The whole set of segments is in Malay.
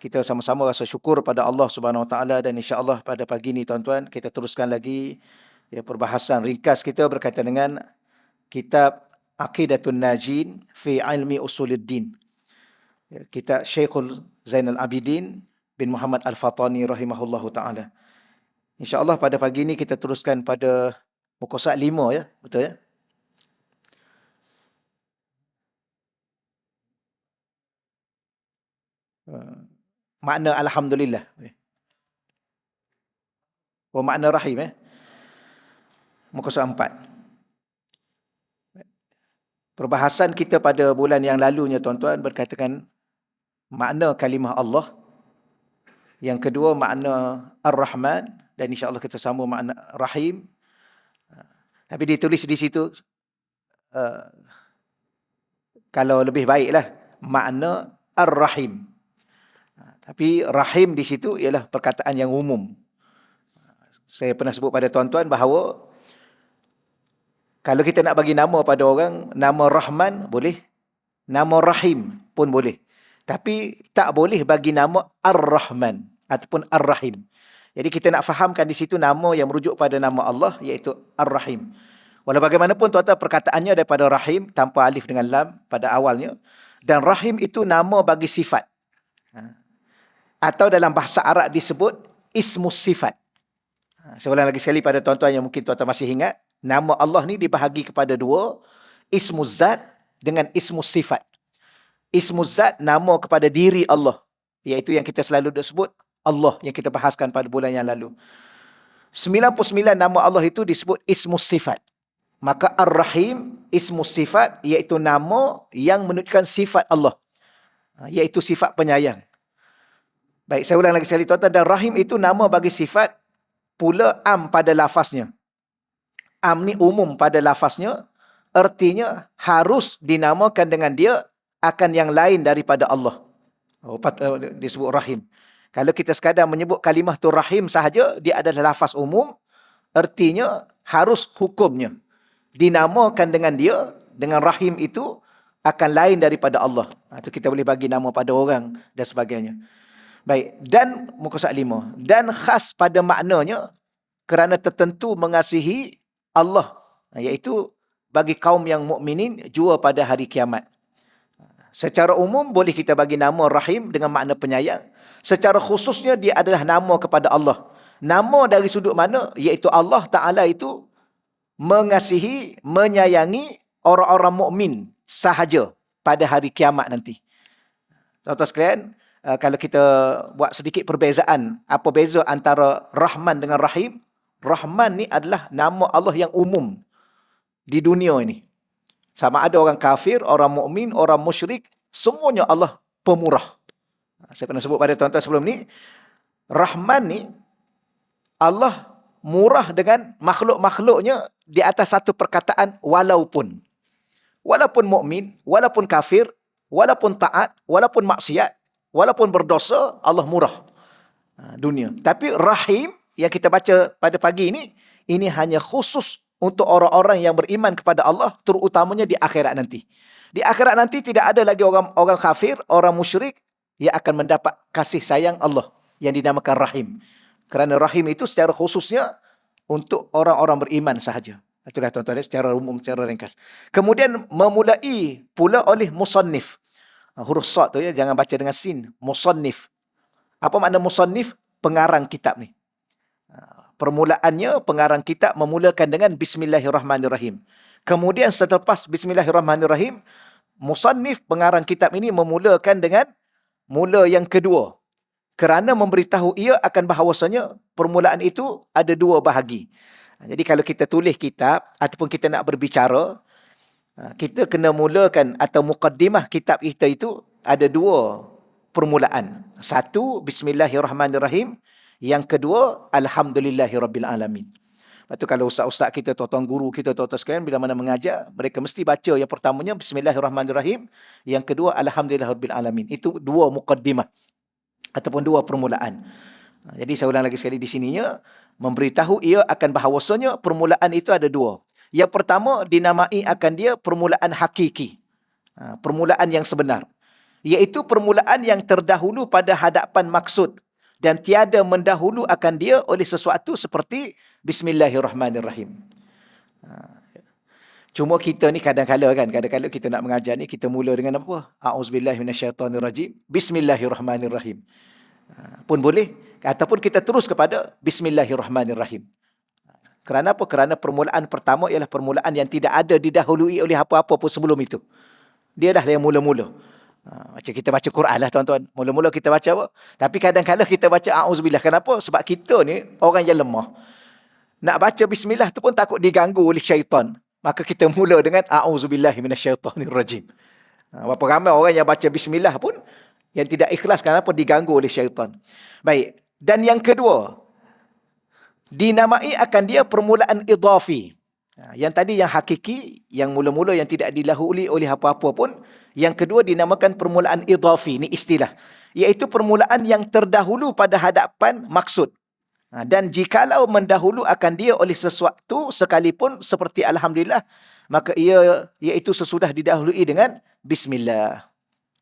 kita sama-sama rasa syukur pada Allah Subhanahu Wa Taala, dan insya-Allah pada pagi ini tuan-tuan kita teruskan lagi perbahasan ringkas kita berkaitan dengan kitab Aqidatun Najin fi Ilmi Usuluddin. Kitab Syekhul Zainal Abidin bin Muhammad Al-Fatani rahimahullahu taala. Insya-Allah pada pagi ini kita teruskan pada muka surat 5 ya, betul ya? Makna alhamdulillah. Makna rahim muka surat 4. Perbahasan kita pada bulan yang lalunya tuan-tuan berkaitan makna kalimah Allah. Yang kedua makna Ar-Rahman, dan insya-Allah kita sambung makna Rahim. Tapi ditulis di situ kalau lebih baiklah makna Ar-Rahim. Tapi Rahim di situ ialah perkataan yang umum. Saya pernah sebut pada tuan-tuan bahawa kalau kita nak bagi nama pada orang, nama Rahman boleh, nama Rahim pun boleh. Tapi tak boleh bagi nama Ar-Rahman ataupun Ar-Rahim. Jadi kita nak fahamkan di situ nama yang merujuk pada nama Allah, iaitu Ar-Rahim. Walau bagaimanapun tuan-tuan perkataannya daripada Rahim tanpa alif dengan lam pada awalnya. Dan Rahim itu nama bagi sifat. Atau dalam bahasa Arab disebut ismus sifat. Saya ulang lagi sekali pada tuan-tuan yang mungkin tuan-tuan masih ingat. Nama Allah ni dibahagi kepada dua. Ismus zat dengan ismus sifat. Ismus zat nama kepada diri Allah. Iaitu yang kita selalu disebut Allah, yang kita bahaskan pada bulan yang lalu. 99 nama Allah itu disebut ismus sifat. Maka Ar-Rahim, ismus sifat, iaitu nama yang menunjukkan sifat Allah. Iaitu sifat penyayang. Baik, saya ulang lagi sekali tuan-tuan. Dan Rahim itu nama bagi sifat, pula am pada lafaznya. Am ni umum pada lafaznya, artinya harus dinamakan dengan dia akan yang lain daripada Allah. Disebut Rahim. Kalau kita sekadar menyebut kalimah tu Rahim sahaja, dia adalah lafaz umum, artinya harus hukumnya dinamakan dengan dia, dengan Rahim itu akan lain daripada Allah. Itu kita boleh bagi nama pada orang dan sebagainya. Baik, dan muka surat 5. Dan khas pada maknanya kerana tertentu mengasihi Allah, iaitu bagi kaum yang mukminin jua pada hari kiamat. Secara umum boleh kita bagi nama Rahim dengan makna penyayang. Secara khususnya dia adalah nama kepada Allah. Nama dari sudut mana? Iaitu Allah Ta'ala itu mengasihi, menyayangi orang-orang mukmin sahaja pada hari kiamat nanti. Tuan-tuan sekalian, kalau kita buat sedikit perbezaan, apa beza antara Rahman dengan Rahim? Rahman ni adalah nama Allah yang umum di dunia ini. Sama ada orang kafir, orang mukmin, orang musyrik, semuanya Allah pemurah. Saya pernah sebut pada tuan-tuan sebelum ni, Rahman ni Allah murah dengan makhluk-makhluknya di atas satu perkataan walaupun. Walaupun mukmin, walaupun kafir, walaupun taat, walaupun maksiat, walaupun berdosa, Allah murah dunia. Tapi Rahim yang kita baca pada pagi ini hanya khusus untuk orang-orang yang beriman kepada Allah, terutamanya di akhirat nanti. Di akhirat nanti tidak ada lagi orang kafir, orang musyrik yang akan mendapat kasih sayang Allah yang dinamakan Rahim. Kerana Rahim itu secara khususnya untuk orang-orang beriman sahaja. Itulah tuan-tuan secara umum, secara ringkas. Kemudian memulai pula oleh musannif. Huruf sad tu ya, jangan baca dengan sin. Musannif. Apa makna musannif? Pengarang kitab ni. Permulaannya pengarang kitab memulakan dengan Bismillahirrahmanirrahim. Kemudian selepas Bismillahirrahmanirrahim, musannif pengarang kitab ini memulakan dengan mula yang kedua. Kerana memberitahu ia akan bahawasanya permulaan itu ada dua bahagi. Jadi kalau kita tulis kitab ataupun kita nak berbicara, kita kena mulakan atau muqaddimah kitab kita itu ada dua permulaan. Satu, Bismillahirrahmanirrahim. Yang kedua, Alhamdulillahirrabbilalamin. Lepas tu kalau ustaz-ustaz kita, tuan-tuan guru kita, tuan-tuan sekalian, bila mana mengajar, mereka mesti baca yang pertamanya Bismillahirrahmanirrahim. Yang kedua, Alhamdulillahirabbilalamin. Itu dua muqaddimah ataupun dua permulaan. Jadi saya ulang lagi sekali di sininya, memberitahu ia akan bahawasanya permulaan itu ada dua. Yang pertama dinamai akan dia permulaan hakiki. Permulaan yang sebenar. iaitu permulaan yang terdahulu pada hadapan maksud dan tiada mendahulu akan dia oleh sesuatu seperti Bismillahirrahmanirrahim. Cuma kita ni kadang-kadang kita nak mengajar ni, kita mula dengan apa? A'udzubillahi minasyaitonirrajim, Bismillahirrahmanirrahim. Pun boleh. Ataupun kita terus kepada Bismillahirrahmanirrahim. Kerana apa? Kerana permulaan pertama ialah permulaan yang tidak ada didahului oleh apa-apa pun sebelum itu. Dia dah yang mula-mula. Macam kita baca Quran lah tuan-tuan. Mula-mula kita baca apa? Tapi kadang-kadang kita baca A'udzubillah. Kenapa? Sebab kita ni orang yang lemah. Nak baca Bismillah tu pun takut diganggu oleh syaitan. Maka kita mula dengan A'udzubillahi minasyaitonirrajim. Berapa ramai orang yang baca Bismillah pun yang tidak ikhlas kenapa diganggu oleh syaitan. Baik. Dan yang kedua, dinamai akan dia permulaan idhafi. Yang tadi yang hakiki, yang mula-mula yang tidak dilahului oleh apa-apa pun. Yang kedua dinamakan permulaan idhafi. Ini istilah. Iaitu permulaan yang terdahulu pada hadapan maksud. Dan jikalau mendahulu akan dia oleh sesuatu sekalipun seperti Alhamdulillah, maka ia iaitu sesudah didahului dengan Bismillah.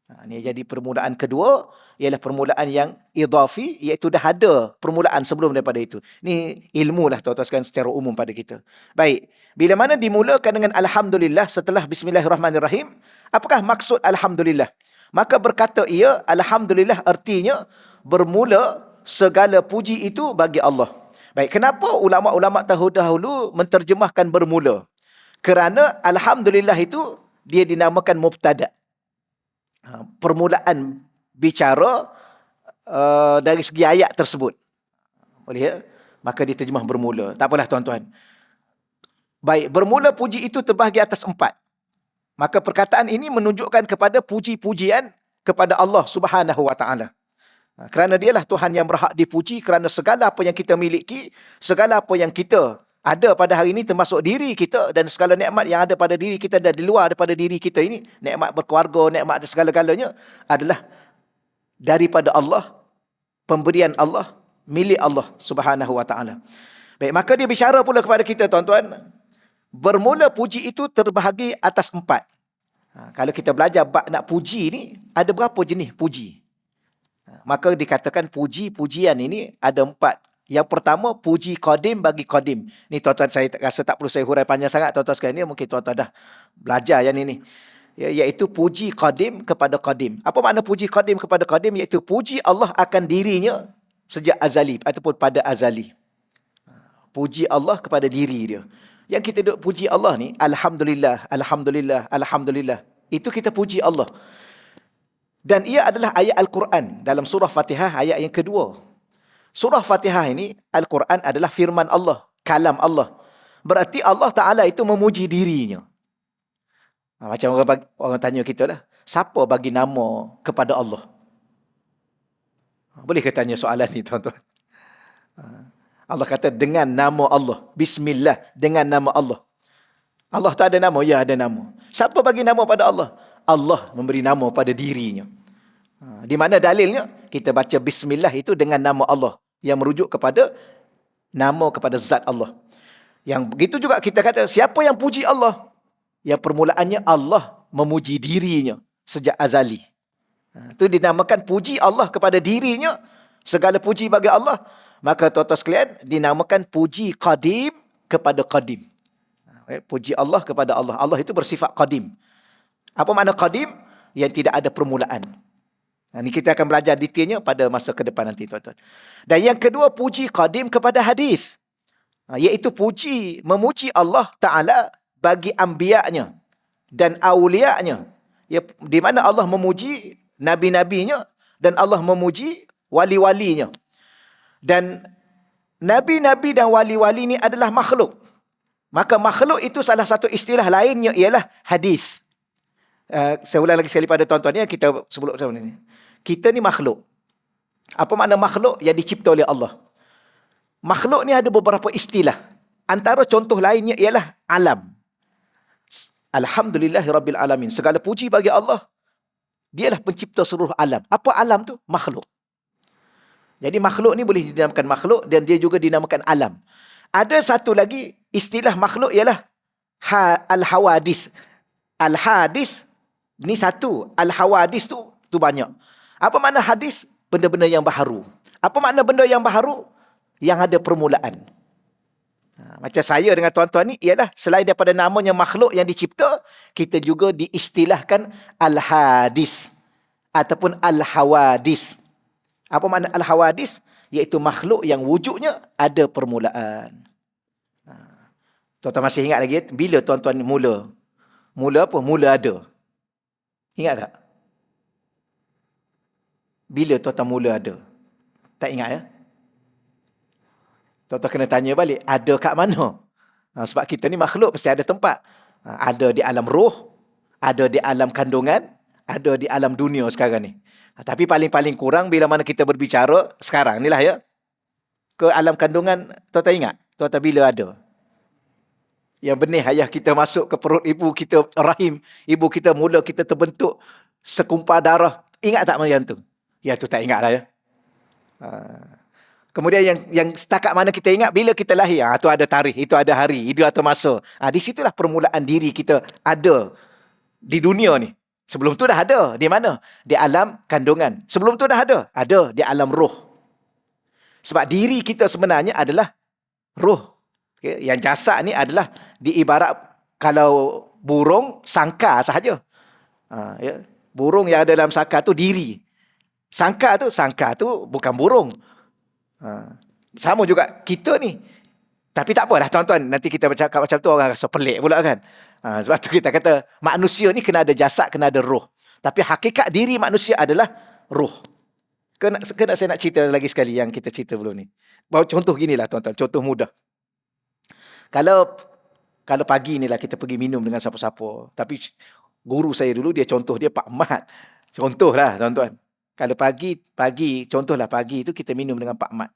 Ini jadi permulaan kedua, ialah permulaan yang idhafi, iaitu dah ada permulaan sebelum daripada itu. Ini ilmu lah tuan-tuan sekalian secara umum pada kita. Baik, bila mana dimulakan dengan Alhamdulillah setelah Bismillahirrahmanirrahim, apakah maksud Alhamdulillah? Maka berkata ia, Alhamdulillah artinya bermula segala puji itu bagi Allah. Baik, kenapa ulama-ulama dahulu menterjemahkan bermula? Kerana Alhamdulillah itu dia dinamakan mubtada'. Permulaan bicara dari segi ayat tersebut. Boleh ya? Maka diterjemah bermula. Tak apalah tuan-tuan. Baik, bermula puji itu terbahagi atas 4. Maka perkataan ini menunjukkan kepada puji-pujian kepada Allah Subhanahu wa taala. Kerana dialah Tuhan yang berhak dipuji, kerana segala apa yang kita miliki, segala apa yang kita ada pada hari ini termasuk diri kita dan segala nikmat yang ada pada diri kita dan di luar daripada diri kita ini, nikmat berkeluarga, nikmat segala-galanya adalah daripada Allah, pemberian Allah, milik Allah Subhanahu wa taala. Baik, maka dia bicara pula kepada kita tuan-tuan, bermula puji itu terbahagi atas 4. Kalau kita belajar bab nak puji ni, ada berapa jenis puji? Maka dikatakan puji-pujian ini ada 4. Yang pertama, puji qadim bagi qadim. Ni tuan-tuan, saya rasa tak perlu saya hurai panjang sangat tuan-tuan sekalian. Ni mungkin tuan-tuan dah belajar yang ini. Iaitu puji qadim kepada qadim. Apa makna puji qadim kepada qadim? Iaitu puji Allah akan dirinya sejak azali ataupun pada azali. Puji Allah kepada diri dia. Yang kita duk puji Allah ni, Alhamdulillah, Alhamdulillah, Alhamdulillah. Itu kita puji Allah. Dan ia adalah ayat Al-Quran dalam surah Fatihah, ayat yang kedua. Surah Fatihah ini, Al-Quran adalah firman Allah, kalam Allah. Berarti Allah Ta'ala itu memuji dirinya. Macam orang tanya kita lah, siapa bagi nama kepada Allah? Boleh ke tanya soalan ni tuan-tuan? Allah kata dengan nama Allah. Bismillah, dengan nama Allah. Allah tak ada nama? Ya, ada nama. Siapa bagi nama pada Allah? Allah memberi nama pada dirinya. Di mana dalilnya? Kita baca Bismillah itu dengan nama Allah, yang merujuk kepada nama kepada zat Allah. Yang begitu juga kita kata, siapa yang puji Allah? Yang permulaannya Allah memuji dirinya sejak azali. Itu dinamakan puji Allah kepada dirinya. Segala puji bagi Allah. Maka tuan-tuan sekalian, dinamakan puji qadim kepada qadim. Puji Allah kepada Allah. Allah itu bersifat qadim. Apa makna qadim? Yang tidak ada permulaan. Ini kita akan belajar detailnya pada masa ke depan nanti tuan-tuan. Dan yang kedua, puji qadim kepada hadis. Iaitu puji, memuji Allah Ta'ala bagi anbiya-Nya dan awliya-Nya. Di mana Allah memuji nabi-nabinya dan Allah memuji wali-walinya. Dan nabi-nabi dan wali-wali ini adalah makhluk. Maka makhluk itu salah satu istilah lainnya ialah hadis. Saya ulang lagi sekali pada tuan-tuan ya, kita sebelum ini. Kita ni makhluk. Apa makna makhluk? Yang dicipta oleh Allah. Makhluk ni ada beberapa istilah. Antara contoh lainnya ialah alam. Alhamdulillahirabbil alamin. Segala puji bagi Allah. Dialah pencipta seluruh alam. Apa alam tu? Makhluk. Jadi makhluk ni boleh dinamakan makhluk dan dia juga dinamakan alam. Ada satu lagi istilah makhluk ialah al-hawadis. Al-hadis ni satu. Al-hawadis tu tu banyak. Apa makna hadis? Benda-benda yang baharu. Apa makna benda yang baharu? Yang ada permulaan. Macam saya dengan tuan-tuan ni, ialah selain daripada namanya makhluk yang dicipta, kita juga diistilahkan al-hadis ataupun al-hawadis. Apa makna al-hawadis? Iaitu makhluk yang wujudnya ada permulaan. Tuan-tuan masih ingat lagi, bila tuan-tuan mula? Mula apa? Mula ada. Ingat tak? Bila tuan-tuan mula ada? Tak ingat ya? Tuan-tuan kena tanya balik, ada kat mana? Sebab kita ni makhluk, mesti ada tempat. Ada di alam roh, ada di alam kandungan, ada di alam dunia sekarang ni. Tapi paling-paling kurang bila mana kita berbicara, sekarang ni lah ya. Ke alam kandungan, tuan-tuan ingat? Tuan-tuan bila ada? Yang benih ayah kita masuk ke perut ibu kita, rahim ibu kita, mula kita terbentuk sekumpar darah. Ingat tak yang tu? Yang tu tak ingat lah ya. Kemudian yang setakat mana kita ingat, bila kita lahir, tu ada tarikh, itu ada hari, itu ada masa. Di situlah permulaan diri kita ada di dunia ni. Sebelum tu dah ada. Di mana? Di alam kandungan. Sebelum tu dah ada. Ada di alam roh. Sebab diri kita sebenarnya adalah roh. Okay? Yang jasad ni adalah diibarat kalau burung sangkar sahaja. Ya? Burung yang ada dalam sangkar tu diri. Sangkar tu bukan burung. Sama juga kita ni. Tapi tak apalah tuan-tuan, nanti kita bercakap macam tu orang rasa pelik pula kan. Sebab tu kita kata manusia ni kena ada jasad, kena ada roh. Tapi hakikat diri manusia adalah roh. Kena saya nak cerita lagi sekali yang kita cerita belum ni. Bawa contoh ginilah tuan-tuan, contoh mudah. Kalau pagi ni lah kita pergi minum dengan siapa-siapa. Tapi guru saya dulu, dia contoh dia Pak Mat. Contoh lah tuan-tuan. Kalau pagi, contohlah pagi tu kita minum dengan Pak Mat.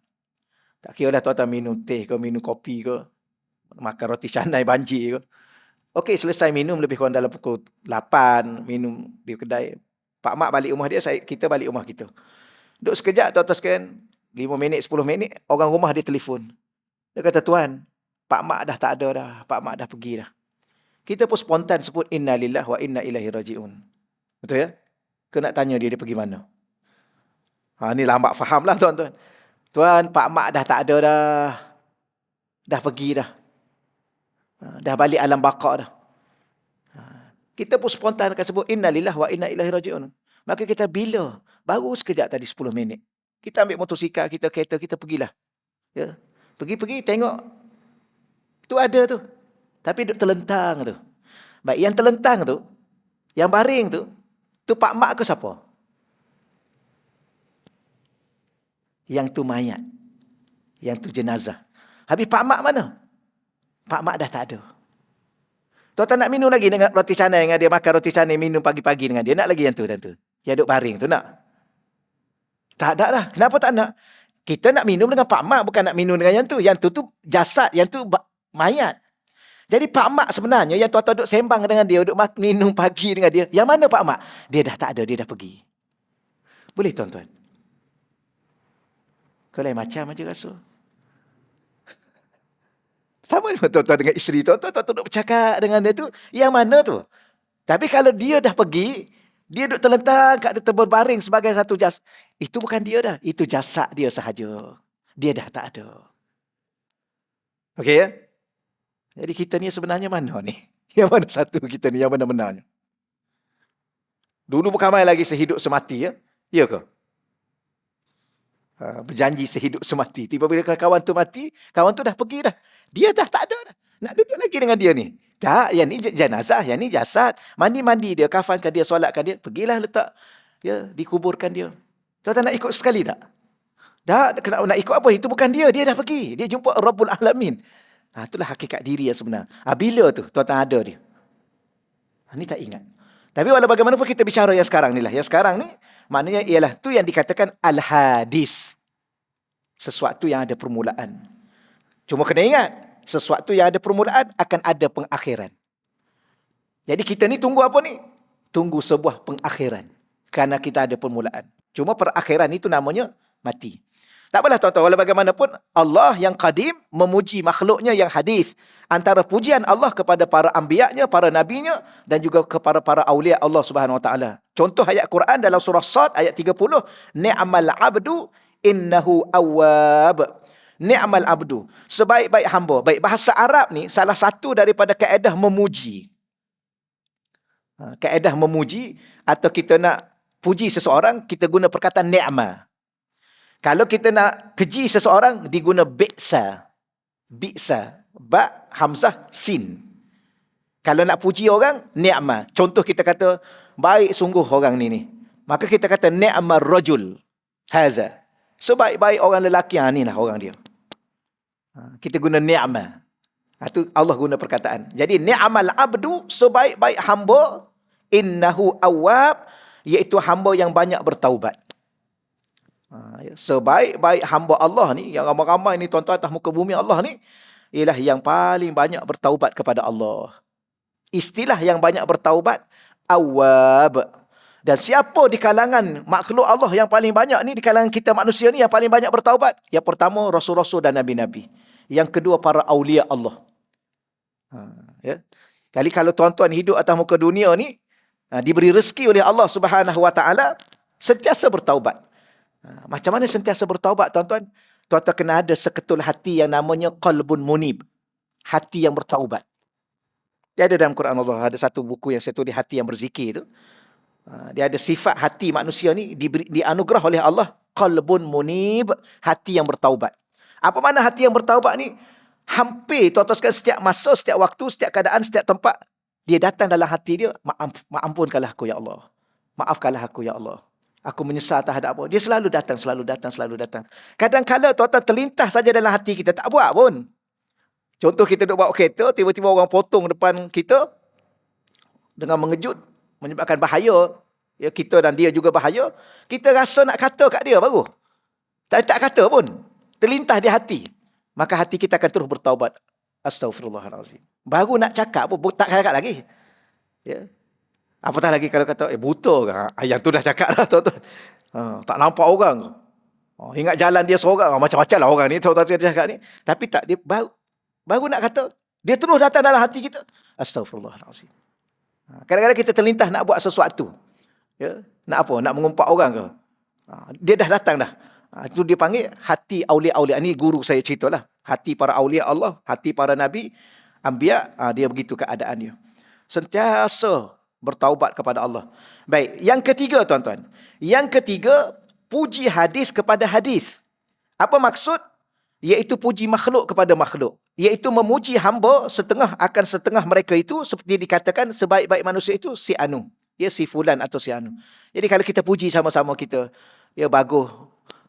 Tak kira lah tuan-tuan minum teh ke, minum kopi ke, makan roti canai banjir ke. Okey, selesai minum lebih kurang dalam pukul 8, minum di kedai. Pak Mat balik rumah dia, kita balik rumah kita. Duduk sekejap tuan-tuan sekalian, 5 minit, 10 minit, orang rumah dia telefon. Dia kata, tuan, Pak Mat dah tak ada dah, Pak Mat dah pergi dah. Kita pun spontan sebut, inna lillah wa inna ilaihi raji'un. Betul ya? Kena nak tanya dia pergi mana. Ni lambat faham lah tuan-tuan. Tuan, Pak Mak dah tak ada dah. Dah pergi dah. Dah balik alam baqa dah. Kita pun spontan akan sebut inna lillah wa inna ilaihi raji'un. Maka kita bila? Baru sekejap tadi 10 minit. Kita ambil motosikal, kita kereta, kita pergilah. Ya. Pergi tengok. Tu ada tu. Tapi duduk terlentang tu. Baik, yang terlentang tu, yang baring tu Pak Mak ke siapa? Yang tu mayat. Yang tu jenazah. Habis Pak Mak mana? Pak Mak dah tak ada. Tuan-tuan nak minum lagi dengan roti canai dengan dia, makan roti canai, minum pagi-pagi dengan dia. Nak lagi yang tu dan tu? Yang duduk baring tu nak? Tak ada lah. Kenapa tak nak? Kita nak minum dengan Pak Mak, bukan nak minum dengan yang tu. Yang tu jasad, yang tu mayat. Jadi Pak Mak sebenarnya, yang tuan-tuan duduk sembang dengan dia, duduk minum pagi dengan dia. Yang mana Pak Mak? Dia dah tak ada, dia dah pergi. Boleh tuan-tuan? Kau lain macam aja rasa. Sama tuan-tuan dengan isteri tuan-tuan duduk bercakap dengan dia tu. Yang mana tu? Tapi kalau dia dah pergi, dia duduk terlentang kat dia terbaring sebagai satu jasad. Itu bukan dia dah. Itu jasad dia sahaja. Dia dah tak ada. Okey ya? Jadi kita ni sebenarnya mana ni? Yang mana satu kita ni? Yang mana benarnya? Dulu bukan main lagi sehidup semati ya? Ya ke? Berjanji sehidup semati. Tiba-tiba kawan tu mati, kawan tu dah pergi dah. Dia dah tak ada dah. Nak duduk lagi dengan dia ni. Tak, yang ni jenazah, yang ni jasad. Mandi-mandi dia, kafankan dia, solatkan dia. Pergilah letak, ya, dikuburkan dia. Tuan-tuan nak ikut sekali tak? Tak, nak ikut apa? Itu bukan dia, dia dah pergi. Dia jumpa Rabbul Alamin. Itulah hakikat diri yang sebenar. Bila tu tuan-tuan ada dia? Ni tak ingat. Tapi walau bagaimanapun kita bicara yang sekarang ni lah. Yang sekarang ni maknanya ialah tu yang dikatakan al-hadis. Sesuatu yang ada permulaan. Cuma kena ingat, sesuatu yang ada permulaan akan ada pengakhiran. Jadi kita ni tunggu apa ni? Tunggu sebuah pengakhiran. Kerana kita ada permulaan. Cuma perakhiran itu namanya mati. Tak apalah tuan-tuan, walau bagaimanapun Allah yang qadim memuji makhluknya yang hadis. Antara pujian Allah kepada para anbiya-Nya, para nabinya dan juga kepada para awliya Allah Subhanahu Wa Taala. Contoh ayat Quran dalam surah Sad ayat 30, ni'mal abdu innahu awwab. Ni'mal abdu, sebaik-baik hamba. Baik, bahasa Arab ni salah satu daripada kaedah memuji. Kaedah memuji atau kita nak puji seseorang, kita guna perkataan ni'mah. Kalau kita nak keji seseorang, diguna bi'sa. Bi'sa. Ba, hamzah, sin. Kalau nak puji orang, ni'mah. Contoh kita kata, baik sungguh orang ni. Maka kita kata, ni'mar rajul. Haza. Sebaik-baik orang lelaki, ni lah orang dia. Kita guna ni'mah. Itu Allah guna perkataan. Jadi, ni'mal abdu, sebaik-baik hamba, innahu awwab, iaitu hamba yang banyak bertaubat. Sebaik-baik hamba Allah ni, yang ramai-ramai ni tuan-tuan atas muka bumi Allah ni, ialah yang paling banyak bertaubat kepada Allah. Istilah yang banyak bertaubat, awwab. Dan siapa di kalangan makhluk Allah yang paling banyak ni, di kalangan kita manusia ni yang paling banyak bertaubat? Yang pertama, rasul-rasul dan nabi-nabi. Yang kedua, para awliya Allah. Kali kalau tuan-tuan hidup atas muka dunia ni, diberi rezeki oleh Allah Subhanahu Wa Taala, sentiasa bertaubat. Macam mana sentiasa bertaubat, tuan-tuan? Tuan-tuan kena ada seketul hati yang namanya qalbun munib. Hati yang bertaubat. Dia ada dalam Quran Allah. Ada satu buku yang saya tulis, hati yang berzikir itu. Dia ada sifat hati manusia ni dianugerah oleh Allah. Qalbun munib. Hati yang bertaubat. Apa makna hati yang bertaubat ni? Hampir, tuan-tuan sekalian, setiap masa, setiap waktu, setiap keadaan, setiap tempat, dia datang dalam hati dia, ampunkanlah aku ya Allah. Maafkanlah aku ya Allah. Aku menyesal terhadap apa. Dia selalu datang, selalu datang, selalu datang. Kadang-kadang tuan-tuan terlintas saja dalam hati kita, tak buat pun. Contoh kita duduk bawa kereta, tiba-tiba orang potong depan kita dengan mengejut, menyebabkan bahaya. Ya, kita dan dia juga bahaya. Kita rasa nak kata kat dia baru. Tak kata pun. Terlintas di hati. Maka hati kita akan terus bertaubat. Astaghfirullahalazim. Baru nak cakap pun, tak cakap lagi. Ya. Apatah lagi kalau kata, buta ke? Yang tu dah cakap dah, tuan-tuan. Tak nampak orang. Ingat jalan dia seorang. Macam-macam lah orang ni, tuan-tuan dia cakap ni. Tapi tak, dia baru nak kata, dia terus datang dalam hati kita. Astaghfirullahalazim. Kadang-kadang kita terlintas nak buat sesuatu. Ya? Nak apa? Nak mengumpat orang ke? Dia dah datang dah. Itu dia panggil hati awliya-awliya. Ini guru saya ceritalah. Hati para awliya Allah, hati para nabi, anbiya, dia begitu keadaan dia. Sentiasa bertaubat kepada Allah. Baik, yang ketiga tuan-tuan. Yang ketiga, puji hadis kepada hadis. Apa maksud? Iaitu puji makhluk kepada makhluk. Iaitu memuji hamba setengah akan setengah mereka itu, seperti dikatakan sebaik-baik manusia itu si anu. Ya, si fulan atau si anu. Jadi kalau kita puji sama-sama kita, ya bagus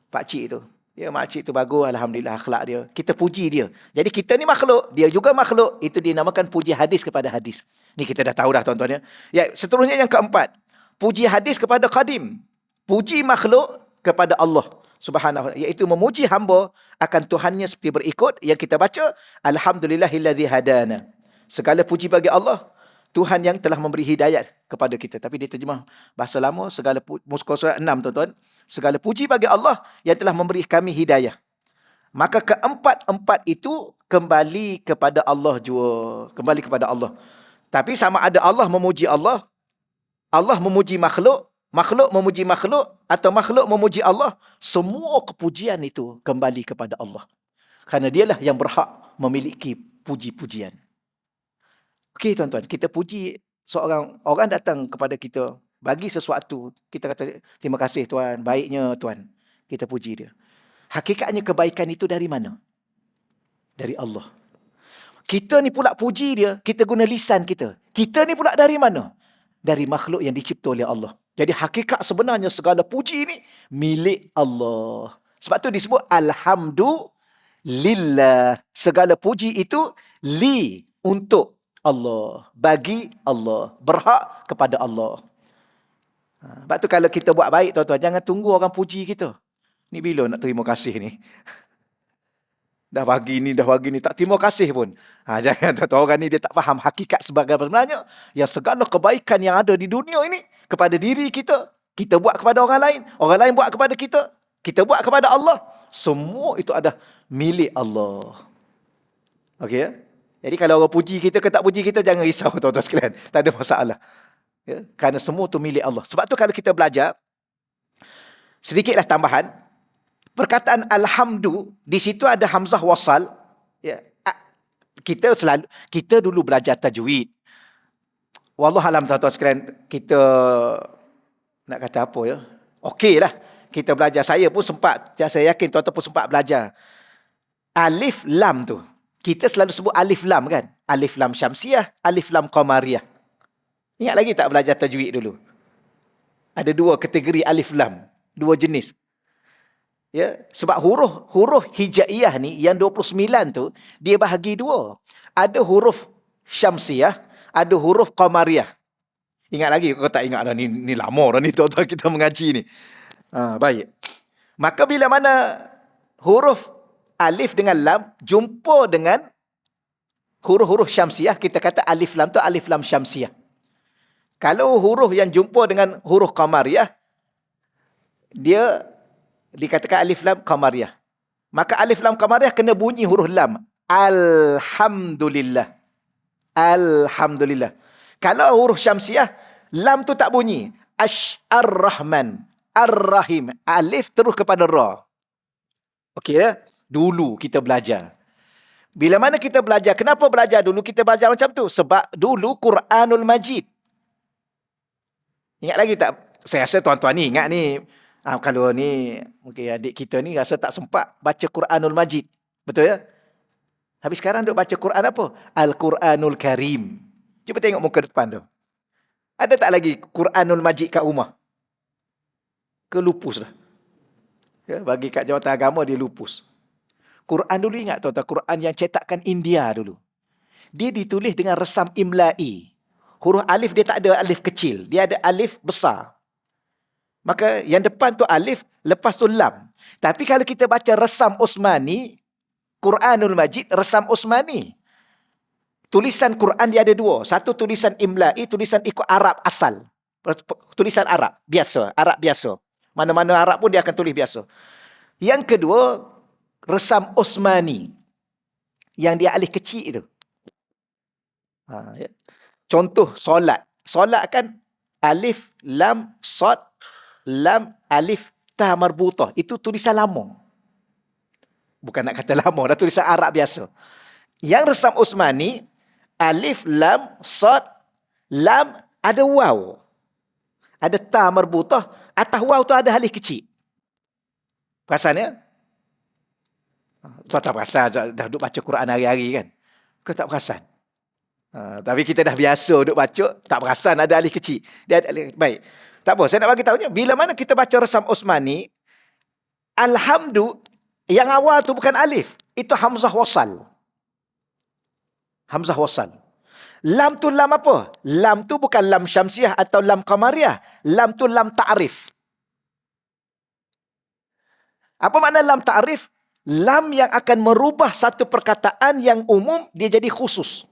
pakcik itu. Ya, makcik itu bagus, alhamdulillah akhlak dia. Kita puji dia. Jadi kita ni makhluk, dia juga makhluk. Itu dinamakan puji hadis kepada hadis. Ni kita dah tahu dah tuan-tuan ya. Ya, seterusnya yang keempat. Puji hadis kepada qadim. Puji makhluk kepada Allah Subhanahu wa ta'ala, iaitu memuji hamba akan Tuhannya seperti berikut yang kita baca, alhamdulillahilladzi hadana. Segala puji bagi Allah, Tuhan yang telah memberi hidayat kepada kita. Tapi dia terjemah bahasa lama, segala muka surat 6 tuan-tuan. Segala puji bagi Allah yang telah memberi kami hidayah. Maka keempat-empat itu kembali kepada Allah jua. Kembali kepada Allah. Tapi sama ada Allah memuji Allah, Allah memuji makhluk, makhluk memuji makhluk, atau makhluk memuji Allah, semua kepujian itu kembali kepada Allah. Kerana dialah yang berhak memiliki puji-pujian. Okey tuan-tuan, kita puji seorang, orang datang kepada kita, bagi sesuatu, kita kata, terima kasih Tuan, baiknya Tuan. Kita puji dia. Hakikatnya kebaikan itu dari mana? Dari Allah. Kita ni pula puji dia, kita guna lisan kita. Kita ni pula dari mana? Dari makhluk yang dicipta oleh Allah. Jadi hakikat sebenarnya segala puji ini milik Allah. Sebab tu disebut alhamdulillah. Segala puji itu li, untuk Allah, bagi Allah, berhak kepada Allah. Sebab tu kalau kita buat baik tuan-tuan, jangan tunggu orang puji kita. Ni bila nak terima kasih ni? Dah bagi ni, tak terima kasih pun. Jangan tuan-tuan, orang ni dia tak faham hakikat sebenarnya. Yang segala kebaikan yang ada di dunia ini, kepada diri kita, kita buat kepada orang lain buat kepada kita buat kepada Allah. semua itu ada milik Allah. Okey ya? Jadi kalau orang puji kita ke tak puji kita, jangan risau tuan-tuan sekalian. Tak ada masalah. Ya? Kerana semua itu milik Allah. Sebab tu kalau kita belajar, sedikitlah tambahan, perkataan alhamdu, di situ ada hamzah wasal. Ya. Kita dulu belajar tajwid. Wallahualam tuan-tuan sekalian, kita nak kata apa ya? Okeylah, kita belajar. Saya pun sempat, saya yakin tuan-tuan pun sempat belajar. Alif lam tu, kita selalu sebut alif lam kan? Alif lam syamsiah, alif lam qamariyah. Ingat lagi tak belajar tajwid dulu? Ada dua kategori alif lam, dua jenis. Ya, sebab huruf hijaiyah ni yang 29 tu dia bahagi dua. Ada huruf syamsiah, ada huruf qamariyah. Ingat lagi? Kau tak ingat dah, ni lama dah ni tuan-tuan kita mengaji ni. Baik. Maka bila mana huruf alif dengan lam jumpa dengan huruf-huruf syamsiah, kita kata alif lam tu alif lam syamsiah. Kalau huruf yang jumpa dengan huruf qamariyah, dia dikatakan alif lam qamariyah. Maka alif lam qamariyah kena bunyi huruf lam. Alhamdulillah. Alhamdulillah. Kalau huruf syamsiah, lam tu tak bunyi. Ar-Rahman, Ar-Rahim. Alif terus kepada ra. Okey ya? Dulu kita belajar. Bila mana kita belajar, kenapa belajar dulu kita belajar macam tu? Sebab dulu Quranul Majid. Ingat lagi tak? Saya rasa tuan-tuan ni ingat ni. Kalau ni, mungkin adik kita ni rasa tak sempat baca Quranul Majid. Betul ya? Habis sekarang duk baca Quran apa? Al-Quranul Karim. Cuba tengok muka depan tu. Ada tak lagi Quranul Majid kat rumah? Kelupus dah. Ya, bagi kat jawatan agama dia lupus. Quran dulu ingat tuan-tuan, Quran yang cetakan India dulu. Dia ditulis dengan resam imla'i. Huruf alif dia tak ada alif kecil, dia ada alif besar. Maka yang depan tu alif, lepas tu lam. Tapi kalau kita baca resam Osmani, Quranul Majid, resam Osmani. Tulisan Quran dia ada dua. Satu tulisan imla'i, tulisan ikut Arab asal. Tulisan Arab biasa, Arab biasa. Mana-mana Arab pun dia akan tulis biasa. Yang kedua, resam Osmani. Yang dia alif kecil itu. Ya. Contoh solat. Solat kan alif, lam, sad, lam, alif, ta marbutah. Itu tulisan lama. Bukan nak kata lama, dah tulisan Arab biasa. Yang resam Osmani, alif, lam, sad, lam, ada waw. Ada ta marbutah. Atas waw tu ada alif kecil. Perasan ya? Kau tak perasan, dah duduk baca Quran hari-hari kan? Kau tak perasan? Tapi kita dah biasa duduk baca, tak perasan ada alif kecil. Dia ada alif. Baik. Tak apa, saya nak bagi tahunya, bila mana kita baca resam Osmani, alhamdu, yang awal tu bukan alif. Itu hamzah wasal. Hamzah wasal. Lam tu lam apa? Lam tu bukan lam syamsiah atau lam qamariyah. Lam tu lam ta'rif. Apa makna lam ta'rif? Lam yang akan merubah satu perkataan yang umum, dia jadi khusus.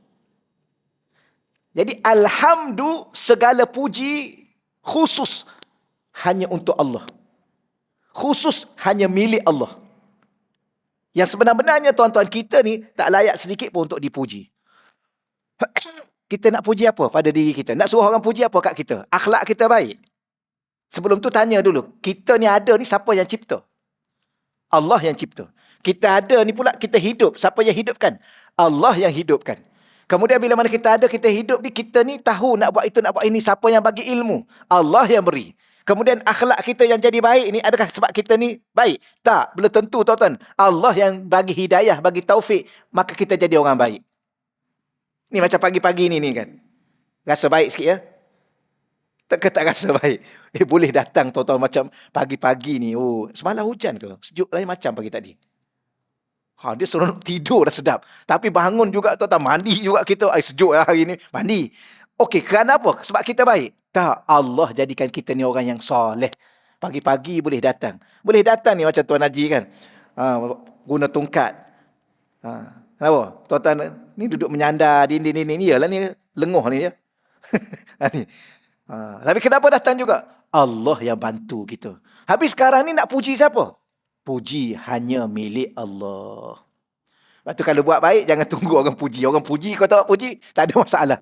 Jadi alhamdu, segala puji khusus hanya untuk Allah. Khusus hanya milik Allah. Yang sebenar-benarnya tuan-tuan kita ni tak layak sedikit pun untuk dipuji. Kita nak puji apa pada diri kita? Nak suruh orang puji apa kat kita? Akhlak kita baik. Sebelum tu tanya dulu, kita ni ada ni siapa yang cipta? Allah yang cipta. Kita ada ni pula, kita hidup. Siapa yang hidupkan? Allah yang hidupkan. Kemudian bila mana kita ada, kita hidup ni, kita ni tahu nak buat itu, nak buat ini. Siapa yang bagi ilmu? Allah yang beri. Kemudian akhlak kita yang jadi baik ni, adakah sebab kita ni baik? Tak, belum tentu tuan-tuan. Allah yang bagi hidayah, bagi taufik, maka kita jadi orang baik. Ni macam pagi-pagi ni kan. Rasa baik sikit ya? Tak rasa baik. Boleh datang tuan-tuan macam pagi-pagi ni. Oh, semalam hujan ke? Sejuk lain macam pagi tadi. Dia seronok tidur dah sedap. Tapi bangun juga tuan-tuan, mandi juga kita. Sejuk lah hari ni, mandi. Okey, kerana apa? Sebab kita baik. Tak, Allah jadikan kita ni orang yang soleh. Pagi-pagi boleh datang. Boleh datang ni macam Tuan Haji kan. Guna tongkat. Kenapa? Tuan-tuan ni duduk menyandar dinding ni. Yalah ni lenguh ni ya. Ni. Tapi kenapa datang juga? Allah yang bantu kita. Habis sekarang ni nak puji siapa? Puji hanya milik Allah. Lepas tu kalau buat baik, jangan tunggu orang puji. Orang puji, kau tak puji, tak ada masalah.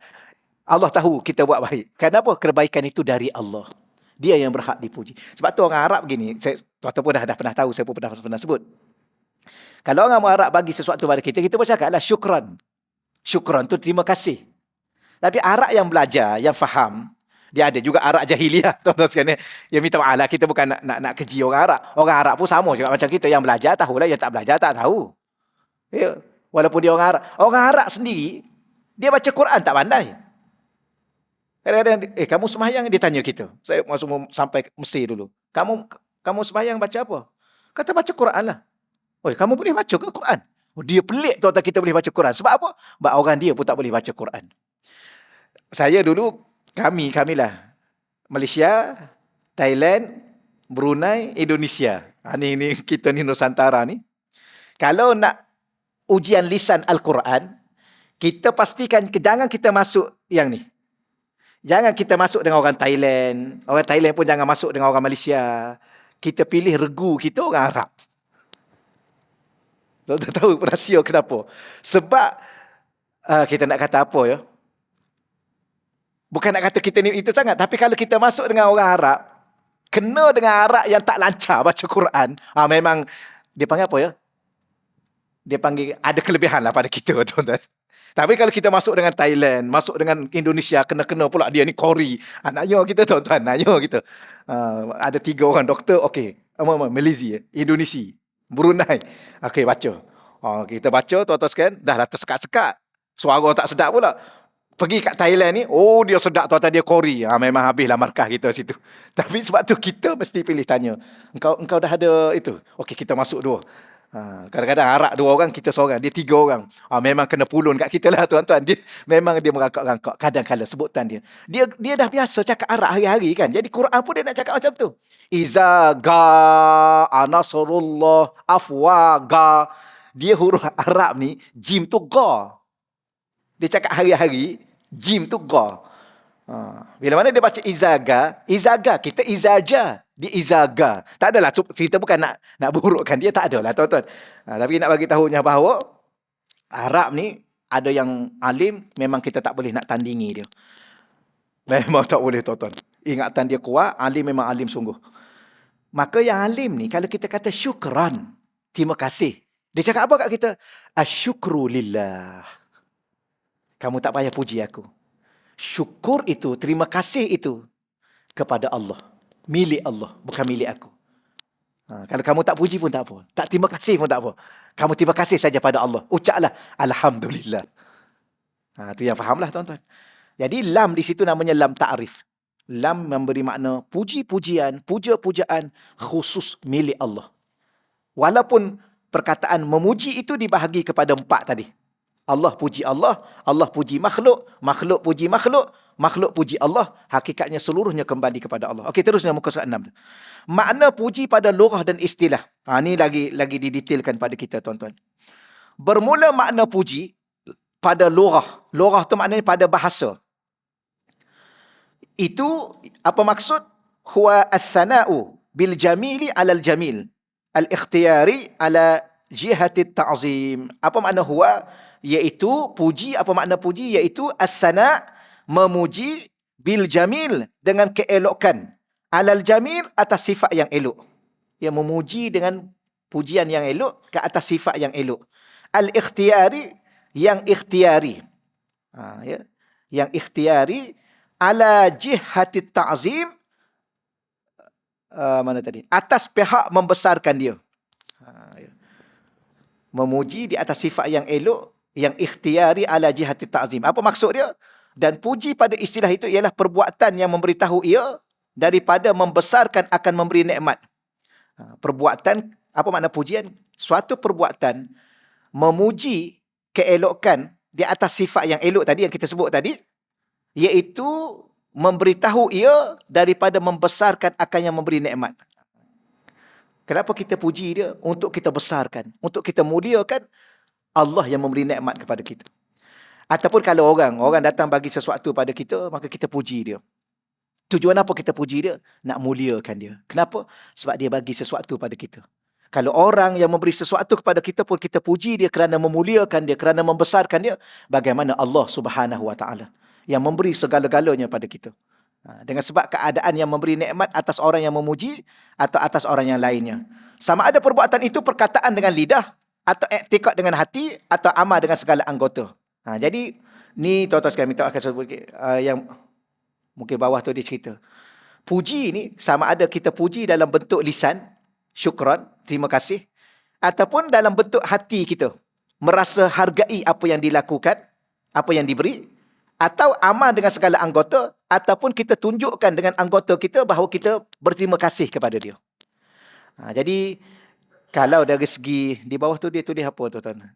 Allah tahu kita buat baik. Kenapa? Kebaikan itu dari Allah. Dia yang berhak dipuji. Sebab tu orang Arab begini, tuan-tuan pun dah pernah tahu, saya pun pernah sebut. Kalau orang Arab bagi sesuatu pada kita, kita bercakap lah syukran. Syukran tu terima kasih. Tapi Arab yang belajar, yang faham, dia ada juga Arab jahiliah, tuan-tuan sekalian. Yang minta maaf lah, kita bukan nak keji orang Arab. Orang Arab pun sama juga macam kita. Yang belajar tahulah, yang tak belajar tak tahu. Ya. Walaupun dia orang Arab. Orang Arab sendiri, dia baca Quran tak pandai. Kadang-kadang, kamu sembahyang, dia tanya kita. Saya masuk sampai Mesir dulu. Kamu sembahyang baca apa? Kata baca Quran lah. Oh, kamu boleh baca ke Quran? Oh, dia pelik tuan-tuan kita boleh baca Quran. Sebab apa? Sebab orang dia pun tak boleh baca Quran. Saya dulu, kamilah. Malaysia, Thailand, Brunei, Indonesia. Ni kita ni Nusantara ni. Kalau nak ujian lisan Al-Quran, kita pastikan jangan kita masuk yang ni. Jangan kita masuk dengan orang Thailand. Orang Thailand pun jangan masuk dengan orang Malaysia. Kita pilih regu kita orang Arab. Tuan-tuan tahu rahsia kenapa? Sebab kita nak kata apa ya? Bukan nak kata kita ni itu sangat. Tapi kalau kita masuk dengan orang Arab, kena dengan Arab yang tak lancar baca Quran, memang dia panggil apa ya? Dia panggil ada kelebihan lah pada kita, tuan-tuan. Tapi kalau kita masuk dengan Thailand, masuk dengan Indonesia, kena-kena pula dia ni Kori. Naknya kita, tuan-tuan, naknya kita. Ada 3 orang doktor, okey. Malaysia, Indonesia, Brunei. Okey, baca. Kita baca, tuan-tuan sekalian, dah tersekat-sekat. Suara tak sedap pula. Pergi kat Thailand ni, dia sedap, tuan-tuan, dia Kori. Memang habislah markah kita situ. Tapi sebab tu kita mesti pilih tanya. Engkau dah ada itu? Okey, kita masuk 2. Kadang-kadang Arab 2 orang, kita seorang, dia 3 orang. Memang kena pulun kat kita lah, tuan-tuan. Memang dia merangkak-rangkak. Kadang-kadang sebutan dia. Dia dah biasa cakap Arab hari-hari kan. Jadi Quran pun dia nak cakap macam tu. Iza ga anasrullah afwaga. Dia huruf Arab ni, jim tu ga. Dia cakap hari-hari, jim tu ga. Bila mana dia baca izaga, kita izaja. Dia izaga. Tak adalah, kita bukan nak burukkan dia, tak adalah, tuan-tuan. Tapi nak bagi tahunya bahawa Arab ni ada yang alim, memang kita tak boleh nak tandingi dia. Memang tak boleh, tuan-tuan. Ingatan dia kuat, alim memang alim sungguh. Maka yang alim ni, kalau kita kata syukran, terima kasih. Dia cakap apa kat kita? Asyukru lillah. Kamu tak payah puji aku. Syukur itu, terima kasih itu kepada Allah. Milik Allah, bukan milik aku. Kalau kamu tak puji pun tak apa. Tak terima kasih pun tak apa. Kamu terima kasih saja pada Allah. Ucaplah Alhamdulillah. Itu yang fahamlah, tuan-tuan. Jadi lam di situ namanya lam ta'rif. Lam memberi makna puji-pujian, puja-pujaan khusus milik Allah. Walaupun perkataan memuji itu dibahagi kepada 4 tadi. Allah puji Allah, Allah puji makhluk, makhluk puji makhluk, makhluk puji Allah. Hakikatnya seluruhnya kembali kepada Allah. Okey, terusnya muka surat 6. Makna puji pada lughah dan istilah. Ini lagi didetailkan pada kita, tuan-tuan. Bermula makna puji pada lughah. Lughah tu maknanya pada bahasa. Itu apa maksud? Huwa as-sana'u bil jamili 'alal jamil, al-ikhtiyari 'ala jihati ta'zim. Apa makna huwa? Iaitu puji. Apa makna puji? Iaitu as-sana', memuji, bil jamil, dengan keelokan, alal jamil, atas sifat yang elok. Yang memuji dengan pujian yang elok ke atas sifat yang elok. Al-ikhtiyari, yang ikhtiari. Yang ikhtiari, ala jihati ta'zim, mana tadi? Atas pihak membesarkan dia. Memuji di atas sifat yang elok, yang ikhtiari ala jihati ta'zim. Apa maksud dia? Dan puji pada istilah itu ialah perbuatan yang memberitahu ia daripada membesarkan akan memberi nikmat. Perbuatan, apa makna pujian? Suatu perbuatan memuji keelokan di atas sifat yang elok tadi, yang kita sebut tadi, iaitu memberitahu ia daripada membesarkan akan yang memberi nikmat. Kenapa kita puji dia? Untuk kita besarkan, untuk kita muliakan Allah yang memberi nikmat kepada kita. Ataupun kalau orang datang bagi sesuatu pada kita, maka kita puji dia. Tujuan apa kita puji dia? Nak muliakan dia. Kenapa? Sebab dia bagi sesuatu pada kita. Kalau orang yang memberi sesuatu kepada kita pun kita puji dia kerana memuliakan dia, kerana membesarkan dia, bagaimana Allah Subhanahu Wa Taala yang memberi segala-galanya pada kita. Dengan sebab keadaan yang memberi nikmat atas orang yang memuji atau atas orang yang lainnya. Sama ada perbuatan itu perkataan dengan lidah, atau iktikad dengan hati, atau amal dengan segala anggota. Jadi ni tuan-tuan sekalian, minta akan sebut yang mungkin bawah tu dia cerita. Puji ni sama ada kita puji dalam bentuk lisan, syukran, terima kasih, ataupun dalam bentuk hati kita, merasa hargai apa yang dilakukan, apa yang diberi, atau amal dengan segala anggota, ataupun kita tunjukkan dengan anggota kita bahawa kita berterima kasih kepada dia. Jadi kalau dari segi di bawah tu dia tulis apa tuan-tuan?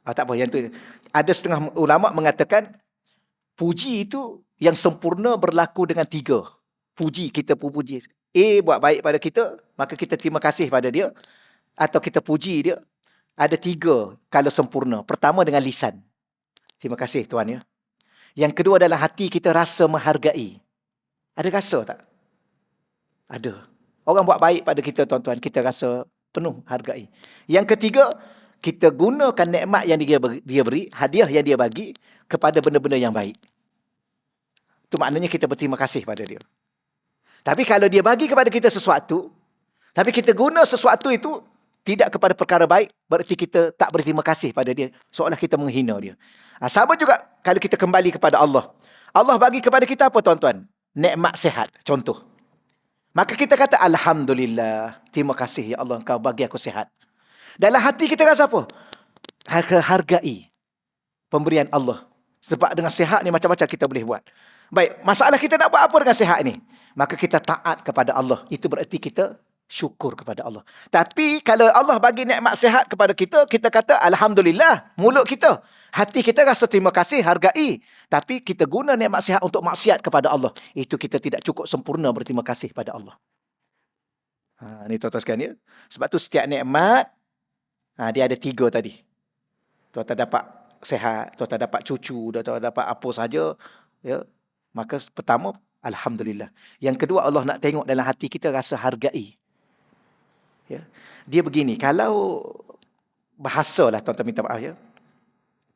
Tak apa, yang tu ada setengah ulama mengatakan puji itu yang sempurna berlaku dengan 3. Puji, kita puji. A buat baik pada kita, maka kita terima kasih pada dia, atau kita puji dia. Ada 3 kalau sempurna. Pertama dengan lisan. Terima kasih Tuan ya. Yang kedua adalah hati kita rasa menghargai. Ada rasa tak? Ada. Orang buat baik pada kita tuan-tuan, kita rasa penuh hargai. Yang ketiga, kita gunakan nikmat yang dia beri, hadiah yang dia bagi kepada benda-benda yang baik. Itu maknanya kita berterima kasih pada dia. Tapi kalau dia bagi kepada kita sesuatu, tapi kita guna sesuatu itu tidak kepada perkara baik, berarti kita tak berterima kasih pada dia, seolah kita menghina dia. Sama juga kalau kita kembali kepada Allah. Allah bagi kepada kita apa tuan-tuan? Nikmat sehat, contoh. Maka kita kata alhamdulillah, terima kasih ya Allah engkau bagi aku sehat. Dalam hati kita rasa apa? Hargai pemberian Allah. Sebab dengan sehat ni macam-macam kita boleh buat. Baik, masalah kita nak buat apa dengan sehat ni? Maka kita taat kepada Allah. Itu berarti kita syukur kepada Allah. Tapi kalau Allah bagi nikmat sehat kepada kita, kita kata alhamdulillah, mulut kita. Hati kita rasa terima kasih, hargai. Tapi kita guna nikmat sehat untuk maksiat kepada Allah. Itu kita tidak cukup sempurna berterima kasih pada Allah. Ni tuan-tuan sekalian ya. Sebab tu setiap nikmat, dia ada 3 tadi. Tuan-tuan dapat sehat, tuan-tuan dapat cucu, tuan-tuan dapat apa sahaja, ya. Maka pertama, alhamdulillah. Yang kedua, Allah nak tengok dalam hati kita rasa hargai. Ya. Dia begini, kalau bahasa lah tuan-tuan minta maaf ya.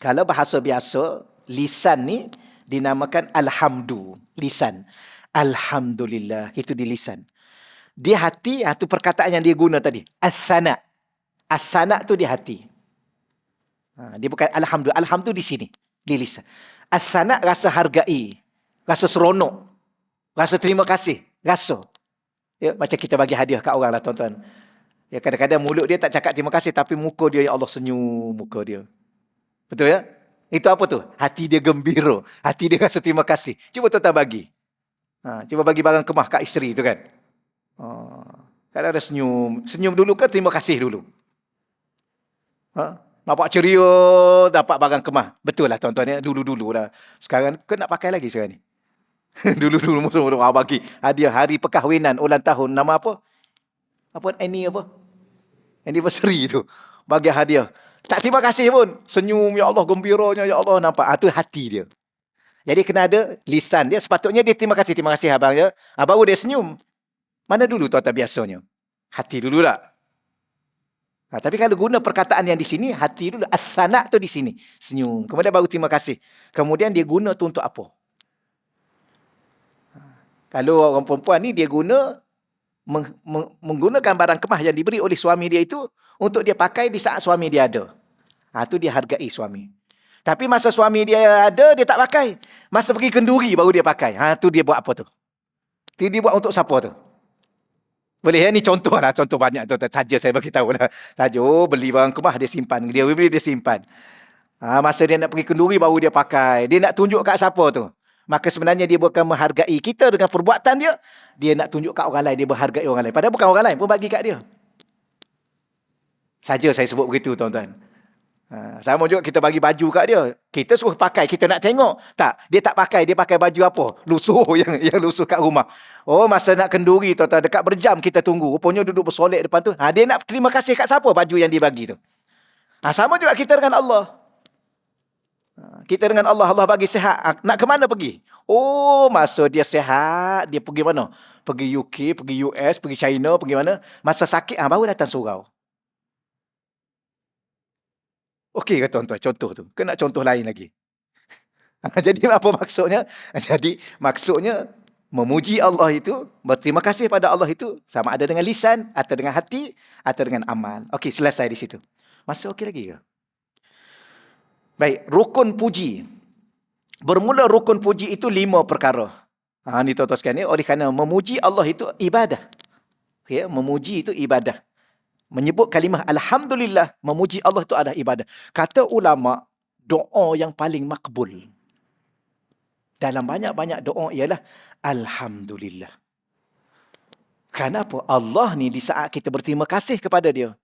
Kalau bahasa biasa, lisan ni dinamakan alhamdu, lisan. Alhamdulillah, itu di lisan. Di hati, itu perkataan yang dia guna tadi. As-sana. As-sana tu di hati. Dia bukan alhamdulillah. Alhamdulillah di sini, di lisan. As-sana rasa hargai, rasa seronok, rasa terima kasih, rasa. Ya, macam kita bagi hadiah kat orang lah tuan-tuan. Ya, kadang-kadang mulut dia tak cakap terima kasih, tapi muka dia, ya Allah, senyum muka dia. Betul ya? Itu apa tu? Hati dia gembira. Hati dia rasa terima kasih. Cuba tuan-tuan bagi. Cuba bagi barang kemah kat isteri tu kan. Kalau ada senyum. Senyum dulu ke terima kasih dulu? Nampak ceria, dapat barang kemah. Betul lah tuan-tuan ya. Dulu-dulu lah. Sekarang ke nak pakai lagi sekarang ni? Dulu-dulu musuh bagi hadiah hari perkahwinan, ulang tahun. Nama apa? Anniversary tu. Bagi hadiah. Tak terima kasih pun. Senyum, ya Allah, gembiranya, ya Allah. Nampak? Itu hati dia. Jadi kena ada lisan dia. Sepatutnya dia terima kasih abang ya. Baru dia senyum. Mana dulu tuan-tuan biasanya? Hati dulu lah. Tapi kalau guna perkataan yang di sini, hati dulu. As-sana tu di sini. Senyum. Kemudian baru terima kasih. Kemudian dia guna tu untuk apa? Kalau orang perempuan ni dia guna menggunakan barang kemah yang diberi oleh suami dia itu untuk dia pakai di saat suami dia ada. Tu dia hargai suami. Tapi masa suami dia ada, dia tak pakai. Masa pergi kenduri baru dia pakai. Tu dia buat apa tu? Dia buat untuk siapa tu? Boleh ya? Ni contoh lah. Contoh banyak tu. Saja saya bagi tahu lah. Saja beli barang kemah dia simpan. Dia beli dia simpan. Masa dia nak pergi kenduri baru dia pakai. Dia nak tunjuk kat siapa tu? Maka sebenarnya dia bukan menghargai kita dengan perbuatan dia. Dia nak tunjuk kat orang lain. Dia menghargai orang lain. Padahal bukan orang lain pun bagi kat dia. Saja saya sebut begitu tuan-tuan. Sama juga kita bagi baju kat dia. Kita suruh pakai. Kita nak tengok. Tak. Dia tak pakai. Dia pakai baju apa? Lusuh yang lusuh kat rumah. Masa nak kenduri tuan-tuan. Dekat berjam kita tunggu. Rupanya duduk bersolek depan tu. Dia nak terima kasih kat siapa baju yang dia bagi tu. Sama juga kita dengan Allah. Kita dengan Allah, Allah bagi sihat. Nak ke mana pergi? Masa dia sihat, dia pergi mana? Pergi UK, pergi US, pergi China, pergi mana? Masa sakit, baru datang surau. Okey ke tuan-tuan contoh tu? Ke nak contoh lain lagi? Jadi apa maksudnya? Jadi maksudnya memuji Allah itu, berterima kasih pada Allah itu sama ada dengan lisan atau dengan hati atau dengan amal. Okey, selesai di situ. Masih okey lagi ke? Baik, rukun puji. Bermula rukun puji itu 5 perkara. Ni tuan-tuan sekalian, oleh kerana memuji Allah itu ibadah. Okay, memuji itu ibadah. Menyebut kalimah alhamdulillah, memuji Allah itu adalah ibadah. Kata ulama, doa yang paling makbul dalam banyak-banyak doa ialah alhamdulillah. Kenapa? Allah ni di saat kita berterima kasih kepada dia,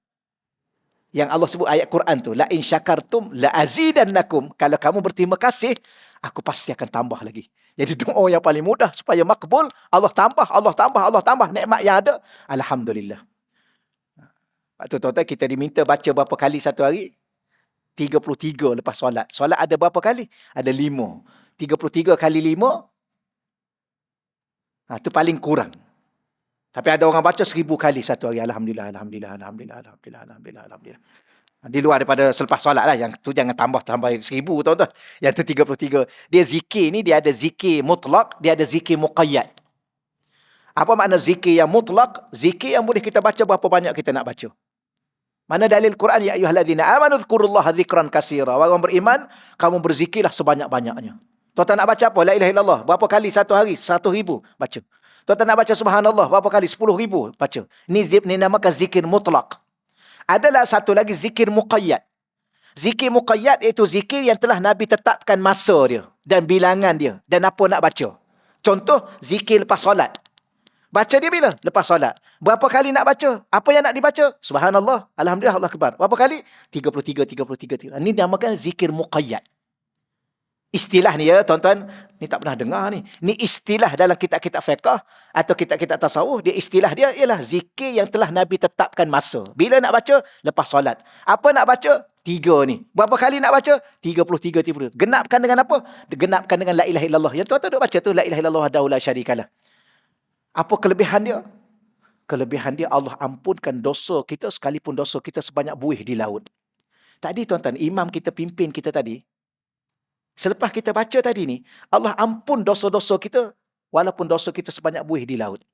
yang Allah sebut ayat Quran tu, la in syakartum la azidannakum, kalau kamu berterima kasih, aku pasti akan tambah lagi. Jadi doa yang paling mudah supaya makbul, Allah tambah, Allah tambah, Allah tambah nikmat yang ada, alhamdulillah. Lepas tu tuan-tuan, kita diminta baca berapa kali satu hari? 33 lepas solat. Solat ada berapa kali? Ada 5. 33 kali 5, tu paling kurang. Tapi ada orang baca 1000 kali satu hari. Alhamdulillah, Alhamdulillah, Alhamdulillah, Alhamdulillah, Alhamdulillah, Alhamdulillah. Di luar daripada selepas solat lah. Yang tu jangan tambah 1000 tuan-tuan. Yang tu 33. Dia zikir ni, dia ada zikir mutlak, dia ada zikir muqayyad. Apa makna zikir yang mutlak? Zikir yang boleh kita baca berapa banyak kita nak baca. Mana dalil Quran, ya ayyuhalladzina amanu dzkurullaha dzikran katsira. Orang beriman, kamu berzikirlah sebanyak-banyaknya. Tuan-tuan nak baca apa? La ilaha illallah. Berapa kali satu hari? 1000. Baca. Tuan-tuan nak baca subhanallah. Berapa kali? 10,000. Baca. Ini namakan zikir mutlak. Adalah satu lagi zikir muqayyad. Zikir muqayyad iaitu zikir yang telah Nabi tetapkan masa dia dan bilangan dia dan apa nak baca. Contoh, zikir lepas solat. Baca dia bila? Lepas solat. Berapa kali nak baca? Apa yang nak dibaca? Subhanallah, alhamdulillah, Allah akbar. Berapa kali? 33, 33, 33. Ini namakan zikir muqayyad. Istilah ni ya tuan-tuan, ni tak pernah dengar ni. Ni istilah dalam kitab-kitab fiqh atau kitab-kitab tasawuf. Dia istilah dia ialah zikir yang telah Nabi tetapkan masa. Bila nak baca? Lepas solat. Apa nak baca? 3 ni. Berapa kali nak baca? 33, 33. Genapkan dengan apa? Genapkan dengan la ilaha illallah. Yang tuan-tuan duk baca tu, la ilaha illallah wahdahu la syarikalah. Apa kelebihan dia? Kelebihan dia, Allah ampunkan dosa kita sekalipun dosa kita sebanyak buih di laut. Tadi tuan-tuan, imam kita pimpin kita tadi, selepas kita baca tadi ni, Allah ampun dosa-dosa kita walaupun dosa kita sebanyak buih di laut.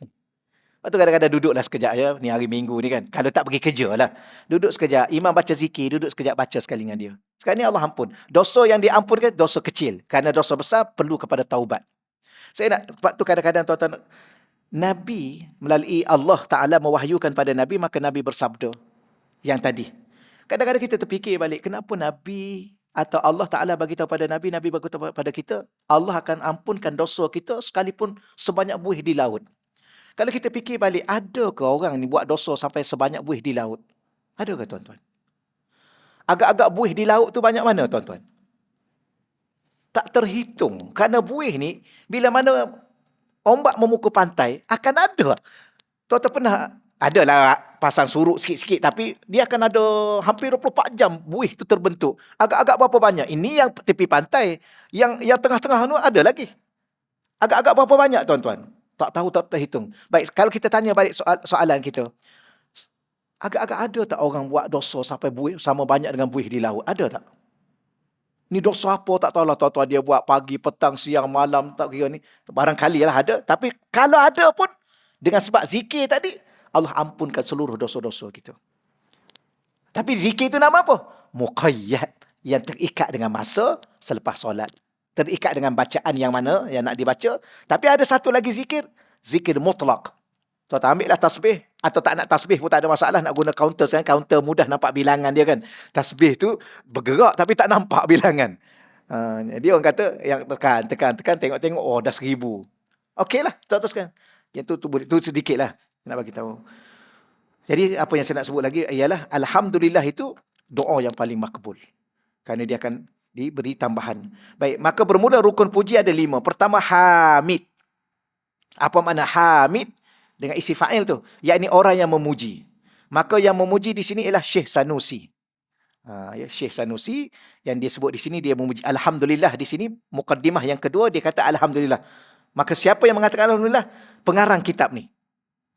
Lepas tu kadang-kadang duduklah sekejap ya, ni hari Minggu ni kan. Kalau tak pergi kerja lah. Duduk sekejap, imam baca zikir, duduk sekejap baca sekali dengan dia. Sekarang ni Allah ampun. Dosa yang diampunkan, dosa kecil. Kerana dosa besar perlu kepada taubat. Saya nak, sebab tu kadang-kadang tuan-tuan, Nabi melalui Allah Ta'ala mewahyukan pada Nabi, maka Nabi bersabda yang tadi. Kadang-kadang kita terfikir balik, kenapa Nabi atau Allah Ta'ala bagi tahu pada Nabi, Nabi bagi tahu pada kita, Allah akan ampunkan dosa kita sekalipun sebanyak buih di laut. Kalau kita fikir balik, ada ke orang ni buat dosa sampai sebanyak buih di laut? Ada ke tuan-tuan? Agak-agak buih di laut tu banyak mana tuan-tuan? Tak terhitung. Kerana buih ni, bila mana ombak memukul pantai, akan ada. Tuan-tuan pernah, adalah pasang surut sikit-sikit, tapi dia akan ada hampir 24 jam buih tu terbentuk. Agak-agak berapa banyak? Ini yang tepi pantai. Yang tengah-tengah tu ada lagi. Agak-agak berapa banyak tuan-tuan? Tak tahu, tak terhitung. Baik, kalau kita tanya balik soalan kita, agak-agak ada tak orang buat dosa sampai buih sama banyak dengan buih di laut? Ada tak? Ni dosa apa tak tahulah tuan-tuan, dia buat pagi, petang, siang, malam, tak kira ni. Barangkali lah ada. Tapi kalau ada pun, dengan sebab zikir tadi, Allah ampunkan seluruh dosa-dosa kita. Tapi zikir itu nama apa? Muqayyad. Yang terikat dengan masa selepas solat. Terikat dengan bacaan yang mana yang nak dibaca. Tapi ada satu lagi zikir. Zikir mutlak. Tuan-tuan ambillah tasbih. Atau tak nak tasbih pun tak ada masalah. Nak guna counter sekarang. Counter mudah nampak bilangan dia kan. Tasbih tu bergerak tapi tak nampak bilangan. Dia orang kata yang tekan. Tengok-tengok. Oh dah 1000. Okey lah. Tuan-tuan sekarang. Yang tu boleh. Tu sedikit lah. Nak bagi tahu. Jadi apa yang saya nak sebut lagi ialah alhamdulillah itu doa yang paling makbul. Kerana dia akan diberi tambahan. Baik, maka bermula rukun puji ada 5. Pertama hamid. Apa makna hamid? Dengan isi fa'il tu, yakni orang yang memuji. Maka yang memuji di sini ialah Syekh Sanusi. Syekh Sanusi yang dia sebut di sini dia memuji alhamdulillah. Di sini mukaddimah yang kedua dia kata alhamdulillah. Maka siapa yang mengatakan alhamdulillah? Pengarang kitab ni.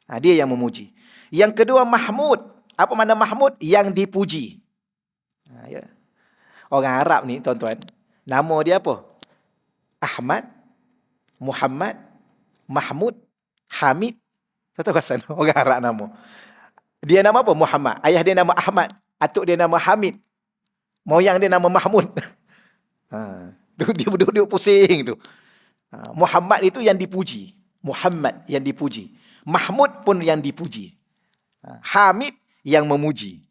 Dia yang memuji. Yang kedua Mahmud. Apa makna Mahmud? Yang dipuji. Ya. Orang Arab ni tuan-tuan, nama dia apa? Ahmad, Muhammad, Mahmud, Hamid. Tahu pasal orang Arab nama. Dia nama apa? Muhammad. Ayah dia nama Ahmad. Atuk dia nama Hamid. Moyang dia nama Mahmud. Tu dia duduk pusing tu. Muhammad itu yang dipuji. Muhammad yang dipuji. Mahmud pun yang dipuji. Hamid yang memuji.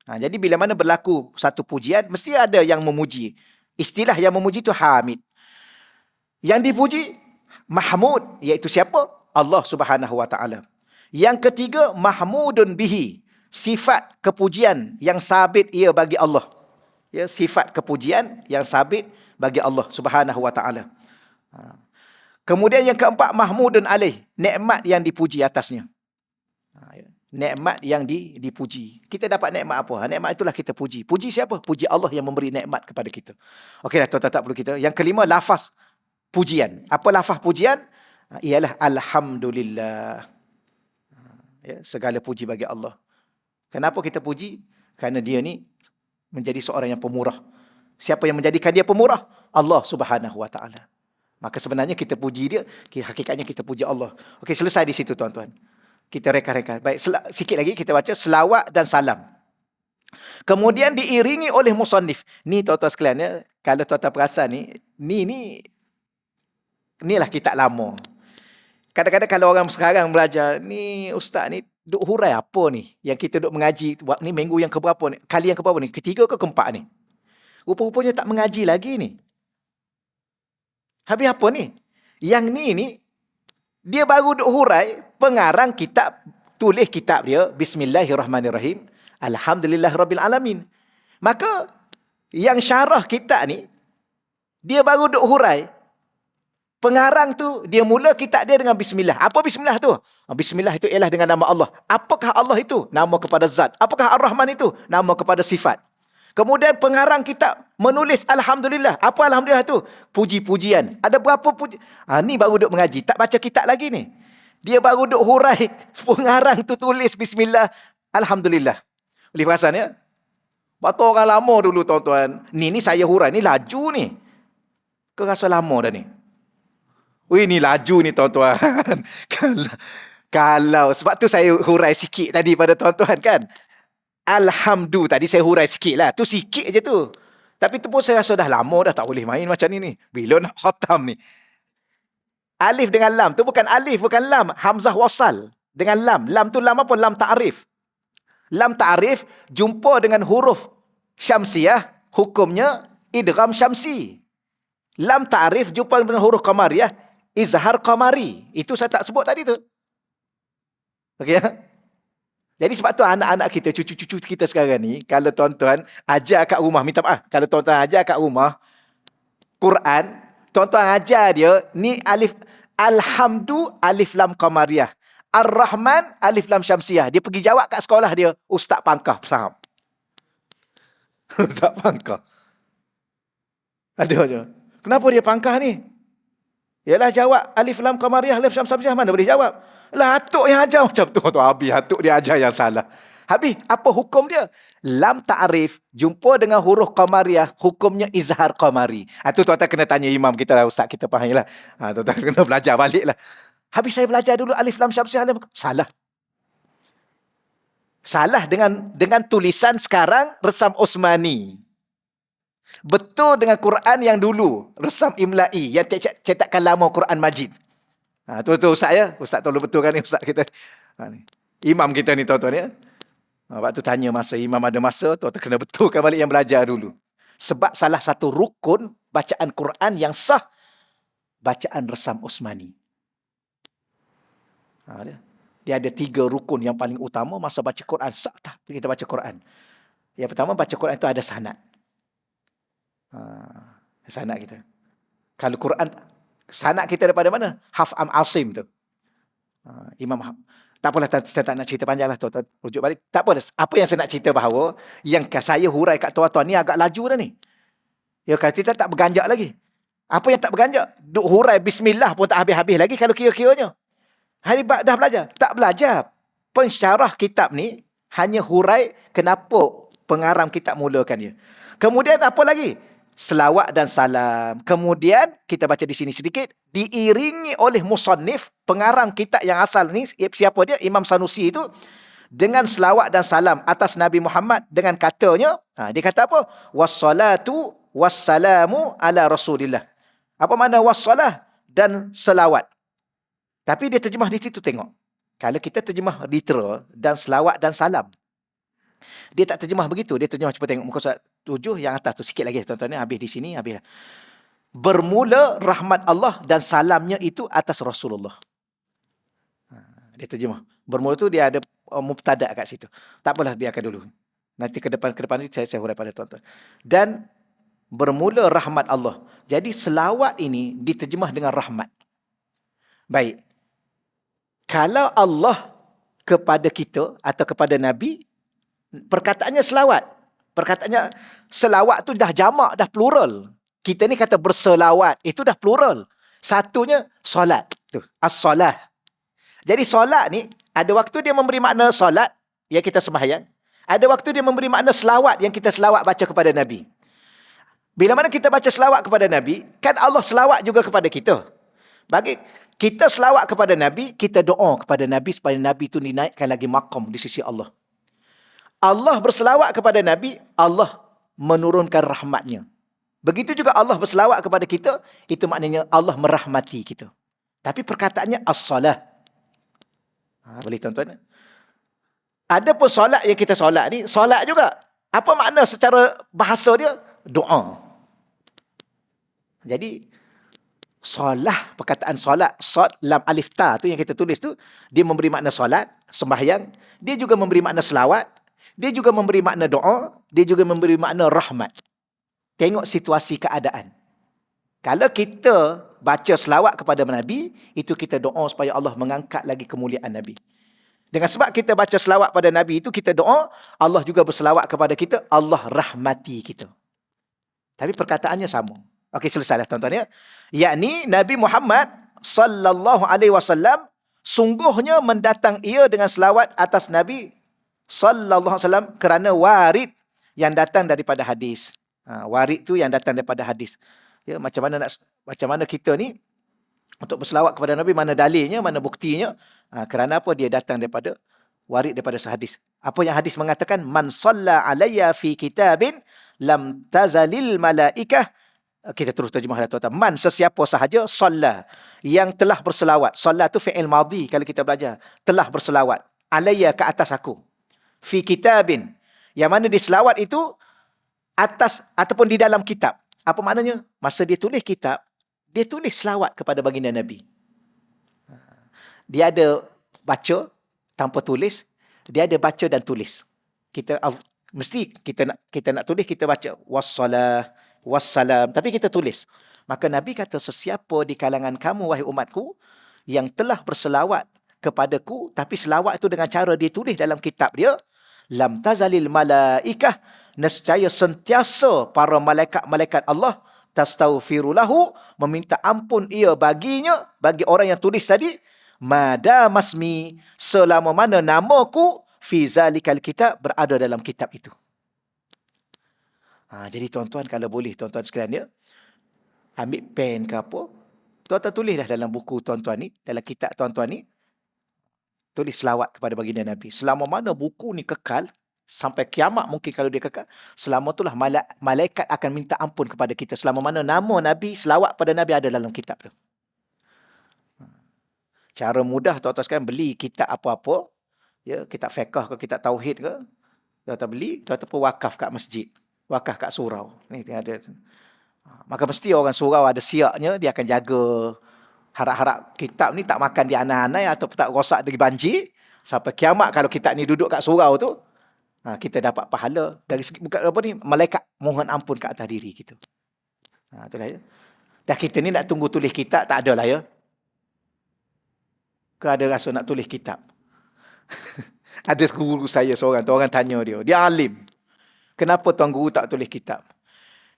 Jadi bila mana berlaku satu pujian, mesti ada yang memuji. Istilah yang memuji itu Hamid. Yang dipuji Mahmud, iaitu siapa? Allah Subhanahu wa taala. Yang ketiga, mahmudun bihi, sifat kepujian yang sabit ia bagi Allah. Ya, sifat kepujian yang sabit bagi Allah Subhanahu wa taala. Kemudian yang keempat, mahmudun alaih, nikmat yang dipuji atasnya. Nikmat yang dipuji. Kita dapat nikmat apa? Nikmat itulah kita puji. Puji siapa? Puji Allah yang memberi nikmat kepada kita. Okeylah, tuan-tuan, tak perlu kita. Yang kelima, lafaz pujian. Apa lafaz pujian? Ialah alhamdulillah. Ya, segala puji bagi Allah. Kenapa kita puji? Kerana dia ni menjadi seorang yang pemurah. Siapa yang menjadikan dia pemurah? Allah Subhanahu wa taala. Maka sebenarnya kita puji dia, hakikatnya kita puji Allah. Okey, selesai di situ tuan-tuan. Kita reka-reka. Baik, sikit lagi kita baca selawat dan salam. Kemudian diiringi oleh musannif. Ni tuan-tuan sekalian ya, kalau tuan-tuan perasan inilah kitab lama. Kadang-kadang kalau orang sekarang belajar, ni ustaz ni duk hurai apa ni? Yang kita duk mengaji, ni minggu yang keberapa ni? Kali yang keberapa ni? Ketiga ke keempat ni? Rupa-rupanya tak mengaji lagi ni. Habis apa ni? Yang ni, dia baru duk hurai, pengarang kitab, tulis kitab dia, Bismillahirrahmanirrahim, Alhamdulillahirabbil alamin. Maka, yang syarah kitab ni, dia baru duk hurai, pengarang tu, dia mula kitab dia dengan bismillah. Apa bismillah tu? Bismillah itu ialah dengan nama Allah. Apakah Allah itu? Nama kepada zat. Apakah Ar-Rahman itu? Nama kepada sifat. Kemudian pengarang kitab menulis Alhamdulillah. Apa Alhamdulillah tu? Puji-pujian. Ada berapa puji? Ni baru duk mengaji. Tak baca kitab lagi ni. Dia baru duk hurai. Pengarang tu tulis bismillah. Alhamdulillah. Boleh perasan ya? Waktu orang lama dulu tuan-tuan. Ni saya hurai. Ni laju ni. Kau rasa lama dah ni? Wih, ni laju ni tuan-tuan. Kalau sebab tu saya hurai sikit tadi pada tuan-tuan kan. Alhamdulillah tadi saya hurai sikit lah. Tu sikit je tu. Tapi tu pun saya rasa dah lama dah tak boleh main macam ni. Bila nak khatam ni. Alif dengan lam. Tu bukan alif, bukan lam. Hamzah wasal. Dengan lam. Lam tu lam apa? Lam ta'rif. Lam ta'rif jumpa dengan huruf syamsiyah. Hukumnya idgham syamsi. Lam ta'rif jumpa dengan huruf qamariyah. Izhar qamari. Itu saya tak sebut tadi tu. Okey ya? Jadi sebab tu anak-anak kita, cucu-cucu kita sekarang ni, kalau tuan-tuan ajar kat rumah, minta maaf, kalau tuan-tuan ajar kat rumah Quran, tuan-tuan ajar dia, ni alif, alhamdu alif lam qamariyah. Ar-Rahman alif lam syamsiyah. Dia pergi jawab kat sekolah dia, Ustaz Pangkah, faham? Ustaz Pangkah. Ada je. Kenapa dia pangkah ni? Yalah jawab alif lam qamariyah alif syamsiyah, mana boleh jawab? Lah atuk yang ajar macam tu. Habis atuk dia ajar yang salah. Habis apa hukum dia? Lam ta'rif jumpa dengan huruf qamariyah, hukumnya izhar qamari. Itu tuan-tuan kena tanya imam kita lah, ustaz kita faham lah. Tuan-tuan kena belajar balik lah. Habis saya belajar dulu alif lam syamsiyah. Salah. Salah dengan tulisan sekarang resam Osmani. Betul dengan Quran yang dulu, resam imla'i, yang cetakan lama Quran Majid. Tu ustaz ya. Ustaz tolong betulkan ni ustaz kita. Ni. Imam kita ni tuan-tuan ya. Waktu tanya masa imam ada masa, tuan-tuan kena betulkan balik yang belajar dulu. Sebab salah satu rukun bacaan Quran yang sah, bacaan resam Osmani. Dia ada 3 rukun yang paling utama masa baca Quran. Sah tak kita baca Quran? Yang pertama, baca Quran itu ada sanad. Sanad kita. Kalau Quran, sanad kita daripada mana? Haf'am Asim tu. Imam tak apalah, saya tak nak cerita panjang lah tuan-tuan. Rujuk balik. Tak apa. Apa yang saya nak cerita bahawa yang saya hurai kat tuan-tuan ni agak laju dah ni. Ya, kalau kita tak berganjak lagi. Apa yang tak berganjak? Duk hurai bismillah pun tak habis-habis lagi kalau kira-kiranya. Hari dah belajar? Tak belajar. Pensyarah kitab ni hanya hurai kenapa Pengarang kitab mulakan dia. Kemudian apa lagi? Selawat dan salam. Kemudian kita baca di sini sedikit, diiringi oleh musannif, pengarang kitab yang asal ni, siapa dia? Imam Sanusi itu, dengan selawat dan salam atas Nabi Muhammad dengan katanya, dia kata apa? Wassalatu wassalamu ala Rasulillah. Apa makna wassalah dan selawat? Tapi dia terjemah di situ, tengok. Kalau kita terjemah literal dan selawat dan salam, dia tak terjemah begitu. Dia terjemah, cuba tengok muka surat 7 yang atas tu. Sikit lagi tuan-tuan, habis di sini, habis. Bermula rahmat Allah dan salamnya itu atas Rasulullah. Dia terjemah. Bermula tu dia ada mubtada kat situ. Tak apalah, biarkan dulu. Nanti ke depan ni saya hurai pada tuan-tuan. Dan bermula rahmat Allah. Jadi selawat ini diterjemah dengan rahmat. Baik. Kalau Allah kepada kita atau kepada Nabi, perkataannya selawat. Perkataannya selawat tu dah jamak, dah plural. Kita ni kata berselawat, itu dah plural. Satunya solat. Tu, as-salah. Jadi solat ni, ada waktu dia memberi makna solat yang kita sembahyang. Ada waktu dia memberi makna selawat yang kita selawat baca kepada Nabi. Bila mana kita baca selawat kepada Nabi, kan Allah selawat juga kepada kita. Bagi kita selawat kepada Nabi, kita doa kepada Nabi supaya Nabi itu dinaikkan lagi maqam di sisi Allah. Allah berselawat kepada Nabi, Allah menurunkan rahmatnya. Begitu juga Allah berselawat kepada kita, itu maknanya Allah merahmati kita. Tapi perkataannya as-salah. Boleh tuan-tuan? Ada pun solat yang kita solat ni, solat juga. Apa makna secara bahasa dia? Doa. Jadi, solah, perkataan solat, sod, lam, alif, ta tu yang kita tulis tu, dia memberi makna solat, sembahyang. Dia juga memberi makna selawat. Dia juga memberi makna doa. Dia juga memberi makna rahmat. Tengok situasi keadaan. Kalau kita baca selawat kepada Nabi, itu kita doa supaya Allah mengangkat lagi kemuliaan Nabi. Dengan sebab kita baca selawat pada Nabi itu, kita doa, Allah juga berselawat kepada kita, Allah rahmati kita. Tapi perkataannya sama. Okey, selesailah tuan-tuan ya. Yakni Nabi Muhammad sallallahu alaihi wasallam sungguhnya mendatang ia dengan selawat atas Nabi sallallahu alaihi wasallam kerana warid yang datang daripada hadis. Warid tu yang datang daripada hadis. Ya, macam mana kita ni untuk berselawat kepada Nabi, mana dalilnya, mana buktinya? Kerana apa? Dia datang daripada warid, daripada hadis. Apa yang hadis mengatakan? Man salla alayya fi kitabin lam tazalil malaikah. Kita terus terjemah tuan-tuan. Man, sesiapa sahaja, salla, yang telah berselawat. Salla tu fi'il madhi kalau kita belajar. Telah berselawat. Alayya, ke atas aku. Fi kitabin. Yang mana di selawat itu atas ataupun di dalam kitab. Apa maknanya? Masa dia tulis kitab, dia tulis selawat kepada baginda Nabi. Dia ada baca tanpa tulis, dia ada baca dan tulis. Kita mesti kita nak tulis, kita baca wassalah, wassalam, tapi kita tulis. Maka Nabi kata, sesiapa di kalangan kamu wahai umatku yang telah berselawat kepadaku, tapi selawat itu dengan cara dia tulis dalam kitab dia, lam tazalil malaikah, nescaya sentiasa para malaikat-malaikat Allah tastaghfiru lahu, meminta ampun ia baginya, bagi orang yang tulis tadi, madamasmi, selama mana namaku fi zalikal kitab, berada dalam kitab itu. Jadi tuan-tuan, kalau boleh tuan-tuan sekalian dia, ambil pen ke apa, tuan-tuan tulis dah dalam buku tuan-tuan ni, dalam kitab tuan-tuan ni, tulis selawat kepada baginda Nabi. Selama mana buku ni kekal, sampai kiamat mungkin kalau dia kekal, selama itulah malaikat akan minta ampun kepada kita. Selama mana nama Nabi, selawat pada Nabi ada dalam kitab tu. Cara mudah tuan-tuan sekalian, beli kitab apa-apa, ya, kitab fiqh ke, kitab tauhid ke, tuan-tuan beli, tuan-tuan pun wakaf kat masjid, wakaf kat surau. Ni ada. Maka mesti orang surau ada siaknya, dia akan jaga. Harap-harap kitab ni tak makan di anai-anai atau tak rosak dari banjir. Sampai kiamat kalau kitab ni duduk kat surau tu, kita dapat pahala dari segi, bukan apa ni, malaikat mohon ampun kat atas diri kita. Itulah ya. Dah kita ni nak tunggu tulis kitab, tak ada lah ya. Ke ada rasa nak tulis kitab? Ada guru saya seorang tu, orang tanya dia alim. Kenapa tuan guru tak tulis kitab?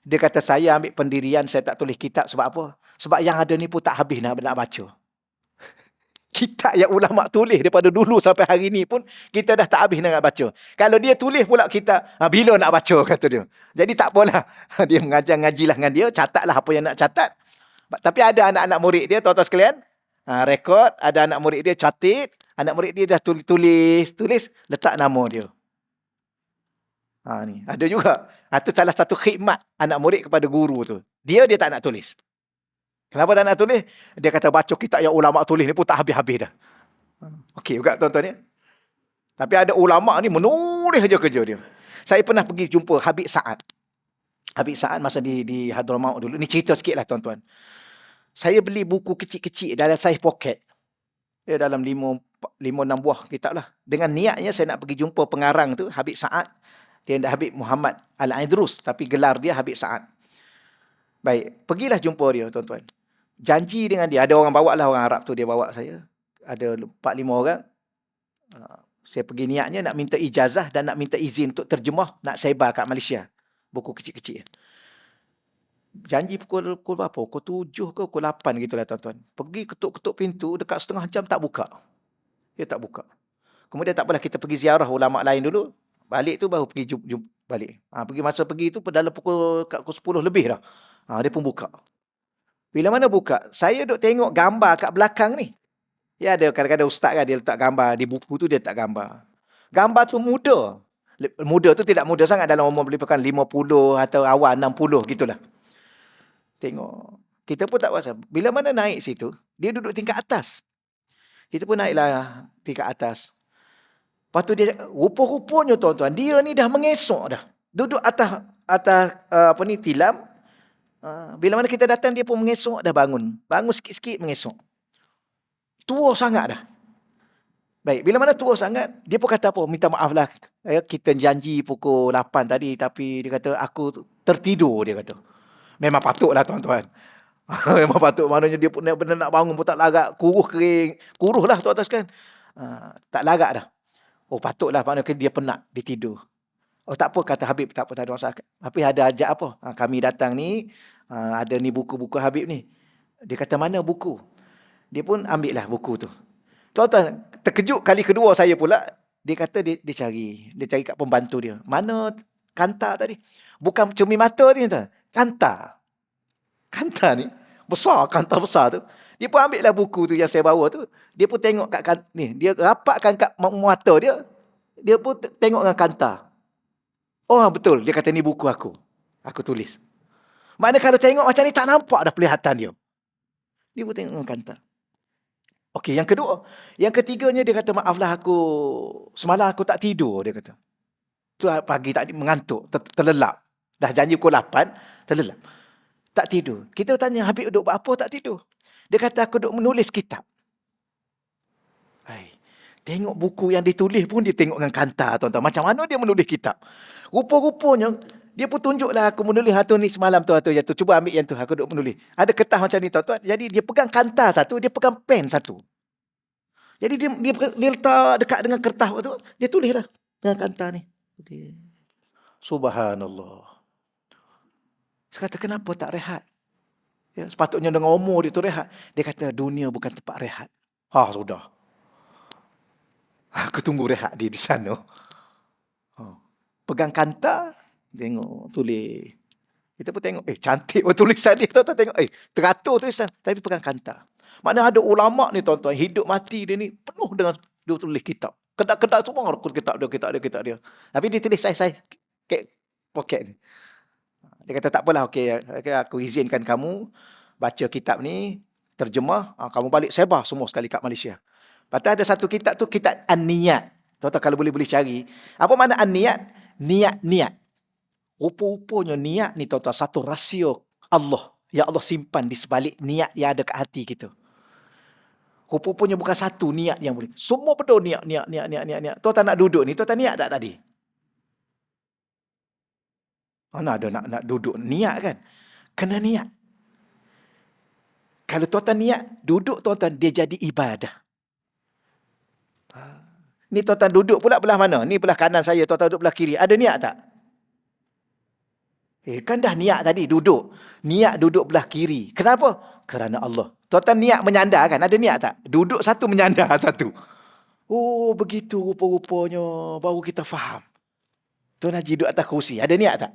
Dia kata, saya ambil pendirian saya tak tulis kitab sebab apa? Sebab yang ada ni pun tak habis nak baca. Kitab yang ulama tulis daripada dulu sampai hari ni pun kita dah tak habis nak baca. Kalau dia tulis pula kita, bila nak baca kata dia. Jadi tak apalah. Dia mengajar-ngajilah dengan dia, catatlah apa yang nak catat. Tapi ada anak-anak murid dia, tuan-tuan sekalian, rekod, ada anak murid dia catat, anak murid dia dah tulis, letak nama dia. Ni ada juga. Itu salah satu khidmat anak murid kepada guru tu. Dia tak nak tulis. Kenapa tak nak tulis? Dia kata baca kitab yang ulama tulis ni pun tak habis-habis dah. Okey juga tuan-tuan ya. Tapi ada ulama ni menulis je kerja dia. Saya pernah pergi jumpa Habib Sa'ad. Habib Sa'ad masa di Hadramaut dulu. Ni cerita sikit lah tuan-tuan. Saya beli buku kecil-kecil dalam saiz poket. Ya, dalam 5-6 buah kitab lah. Dengan niatnya saya nak pergi jumpa pengarang tu, Habib Sa'ad. Dia Habib Muhammad Al-Idrus. Tapi gelar dia Habib Sa'ad. Baik, pergilah jumpa dia tuan-tuan. Janji dengan dia, ada orang bawa lah, orang Arab tu dia bawa saya. Ada 4-5 orang. Saya pergi niatnya nak minta ijazah dan nak minta izin untuk terjemah, nak sebar kat Malaysia. Buku kecil-kecil. Janji pukul berapa? Pukul 7 ke pukul 8 gitulah tuan-tuan. Pergi ketuk-ketuk pintu, dekat setengah jam tak buka. Dia tak buka. Kemudian tak apalah, kita pergi ziarah ulama' lain dulu. Balik tu baru pergi jumpa balik. Masa pergi tu dalam pukul 10 lebih dah. Dia pun buka. Bila mana buka, saya duk tengok gambar kat belakang ni. Ya, ada kadang-kadang ustaz kan, dia letak gambar. Di buku tu dia letak gambar. Gambar tu muda. Muda tu tidak muda sangat, dalam umur lebih 50 atau awal 60 gitulah. Tengok. Kita pun tak pasal. Bila mana naik situ, dia duduk tingkat atas. Kita pun naiklah tingkat atas. Lepas tu dia, rupa-rupanya tuan-tuan, dia ni dah mengesok dah. Duduk atas tilam. Bila mana kita datang, dia pun mengesok dah bangun. Bangun sikit-sikit mengesok. Tua sangat dah. Baik, bila mana tua sangat, dia pun kata apa? Minta maaf lah. Kita janji pukul 8 tadi, tapi dia kata, aku tertidur, dia kata. Memang patutlah tuan-tuan. Memang patut. Maknanya dia pun benar nak bangun pun tak lagak. Kuruh kering. Kuruh lah tuan-tuan sekalian. Tak lagak dah. Oh patutlah, maknanya dia penat, dia tidur. Oh tak apa, kata Habib, tak apa, tak ada masalah. Tapi ada ajak apa? Kami datang ni, ada ni buku-buku Habib ni. Dia kata, mana buku? Dia pun ambil lah buku tu. Tuan-tuan, terkejut kali kedua saya pula. Dia kata dia cari kat pembantu dia. Mana kanta tadi? Bukan cermin mata ni, tuan. Kanta. Kanta ni, besar, kanta besar tu. Dia pun ambil lah buku tu yang saya bawa tu. Dia pun tengok kat ni. Dia rapatkan kat mata dia. Dia pun tengok dengan kanta. Oh betul, dia kata ni buku aku. Aku tulis. Maknanya kalau tengok macam ni tak nampak dah pelihatan dia. Dia pun tengok dengan kanta. Okey, yang kedua. Yang ketiganya dia kata, maaflah aku, semalam aku tak tidur, dia kata. Tu pagi tadi mengantuk, terlelap. Dah janji pukul 8, terlelap. Tak tidur. Kita tanya, Habib duduk buat apa tak tidur? Dia kata, aku duduk menulis kitab. Tengok buku yang ditulis pun dia tengok dengan kanta, tuan-tuan. Macam mana dia menulis kitab? Rupa-rupanya, dia pun tunjuklah aku menulis hatu ni semalam tu, hatu yang tu. Cuba ambil yang tu, aku duduk menulis. Ada kertas macam ni, tuan-tuan. Jadi dia pegang kanta satu, dia pegang pen satu. Jadi dia letak dekat dengan kertas tu, dia tulislah dengan kanta ni. Subhanallah. Saya kata, kenapa tak rehat? Ya, sepatutnya dengan umur dia tu rehat. Dia kata, dunia bukan tempat rehat. Sudah. Aku tunggu rehat dia di sana. Pegang kanta, tengok, tulis. Kita pun tengok, cantik pun tulisan dia. Tuan-tuan tengok, teratur tulisan. Tapi pegang kanta. Maknanya ada ulama' ni tuan-tuan, hidup mati dia ni penuh dengan dia tulis kitab. Kedai-kedai semua kitab dia. Tapi dia tulis saya poket ni. Dia kata, tak apalah, okey, aku izinkan kamu baca kitab ni, terjemah, kamu balik sebar semua sekali kat Malaysia. Lepas tu ada satu kitab tu, kitab An-Niyat. Tuan-tuan kalau boleh cari. Apa makna An-Niyat? Niat. Rupa-rupanya niat ni tuan-tuan, satu rahsia Allah. Yang Allah simpan di sebalik niat yang ada kat hati kita. Rupa-rupanya bukan satu niat yang boleh. Semua benda niat. Tuan-tuan nak duduk ni, tuan-tuan niat tak tadi? Mana ada nak duduk niat kan? Kena niat. Kalau tuan-tuan niat, duduk tuan-tuan, dia jadi ibadah. Ni tuan-tuan duduk pula belah mana? Ni belah kanan saya, tuan-tuan duduk belah kiri. Ada niat tak? Kan dah niat tadi, duduk. Niat duduk belah kiri. Kenapa? Kerana Allah. Tuan-tuan niat menyandar kan? Ada niat tak? Duduk satu, menyandar satu. Oh, begitu rupa-rupanya. Baru kita faham. Tuan Haji duduk atas kursi. Ada niat tak?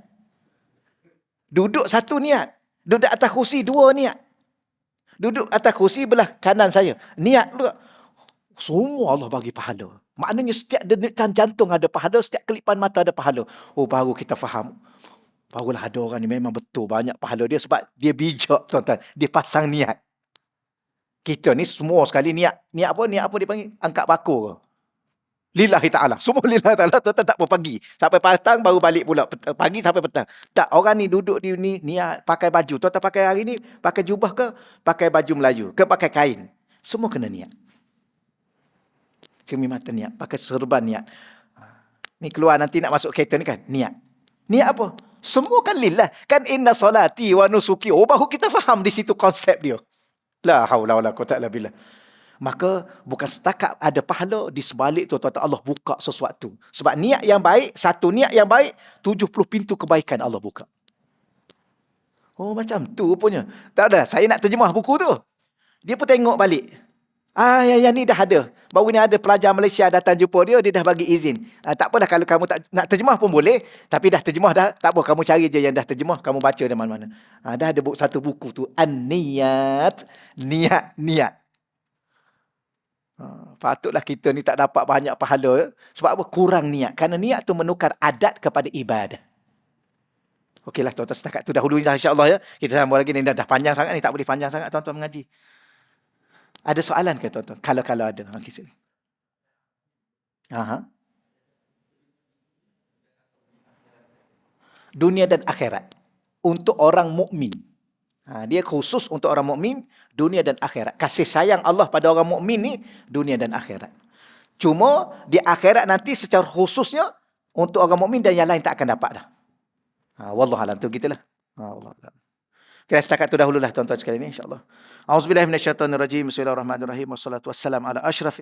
Duduk satu niat. Duduk atas kursi dua niat. Duduk atas kursi belah kanan saya. Niat pula. Semua Allah bagi pahala. Maknanya setiap denyutan jantung ada pahala. Setiap kelipan mata ada pahala. Oh, baru kita faham. Barulah ada orang ni memang betul banyak pahala dia sebab dia bijak, tuan-tuan. Dia pasang niat. Kita ni semua sekali niat. Niat apa? Niat apa dia panggil? Angkat bakul ke? Lillahi ta'ala. Semua lillahi ta'ala. Tuan-tuan tak apa pagi. Sampai petang baru balik pula. Pagi sampai petang. Tak, orang ni duduk di ni niat pakai baju. Tuan-tuan pakai hari ni pakai jubah ke? Pakai baju Melayu. Ke pakai kain. Semua kena niat. Cermin mata niat. Pakai serban niat. Ni keluar nanti nak masuk kereta ni kan? Niat. Niat apa? Semua kan lillah. Kan inna salati wa nusuki. Oh, baru kita faham di situ konsep dia. La haula wala quwwata illa billah. Maka bukan setakat ada pahala, di sebalik tu tuan-tuan Allah buka sesuatu. Sebab niat yang baik, satu niat yang baik, 70 pintu kebaikan Allah buka. Oh, macam tu punya. Tak ada, saya nak terjemah buku tu. Dia pun tengok balik. Yang ni dah ada. Baru ni ada pelajar Malaysia datang jumpa dia, dia dah bagi izin. Tak apalah kalau kamu tak nak terjemah pun boleh, tapi dah terjemah dah, tak apa, kamu cari je yang dah terjemah, kamu baca di mana-mana. Dah ada satu buku tu, An-Niyat, niat. Patutlah kita ni tak dapat banyak pahala. Sebab apa? Kurang niat. Kerana niat tu menukar adat kepada ibadah. Okeylah tuan-tuan, setakat tu dahulu insya-Allah ya. Kita sambung lagi ni dah panjang sangat ni, tak boleh panjang sangat tuan-tuan mengaji. Ada soalan ke tuan-tuan? Kalau ada. Okey sini. Dunia dan akhirat untuk orang mukmin. Dia khusus untuk orang mukmin, dunia dan akhirat. Kasih sayang Allah pada orang mukmin ni dunia dan akhirat. Cuma di akhirat nanti secara khususnya untuk orang mukmin dan yang lain tak akan dapat dah. Wallahualam tu gitulah. Wallahualam. Kita setakat tu dahululah tuan-tuan sekalian ni insya-Allah. Auzubillahi minasyaitonirrajim. Bismillahirrahmanirrahim. Wassalatu wassalamu ala asyraf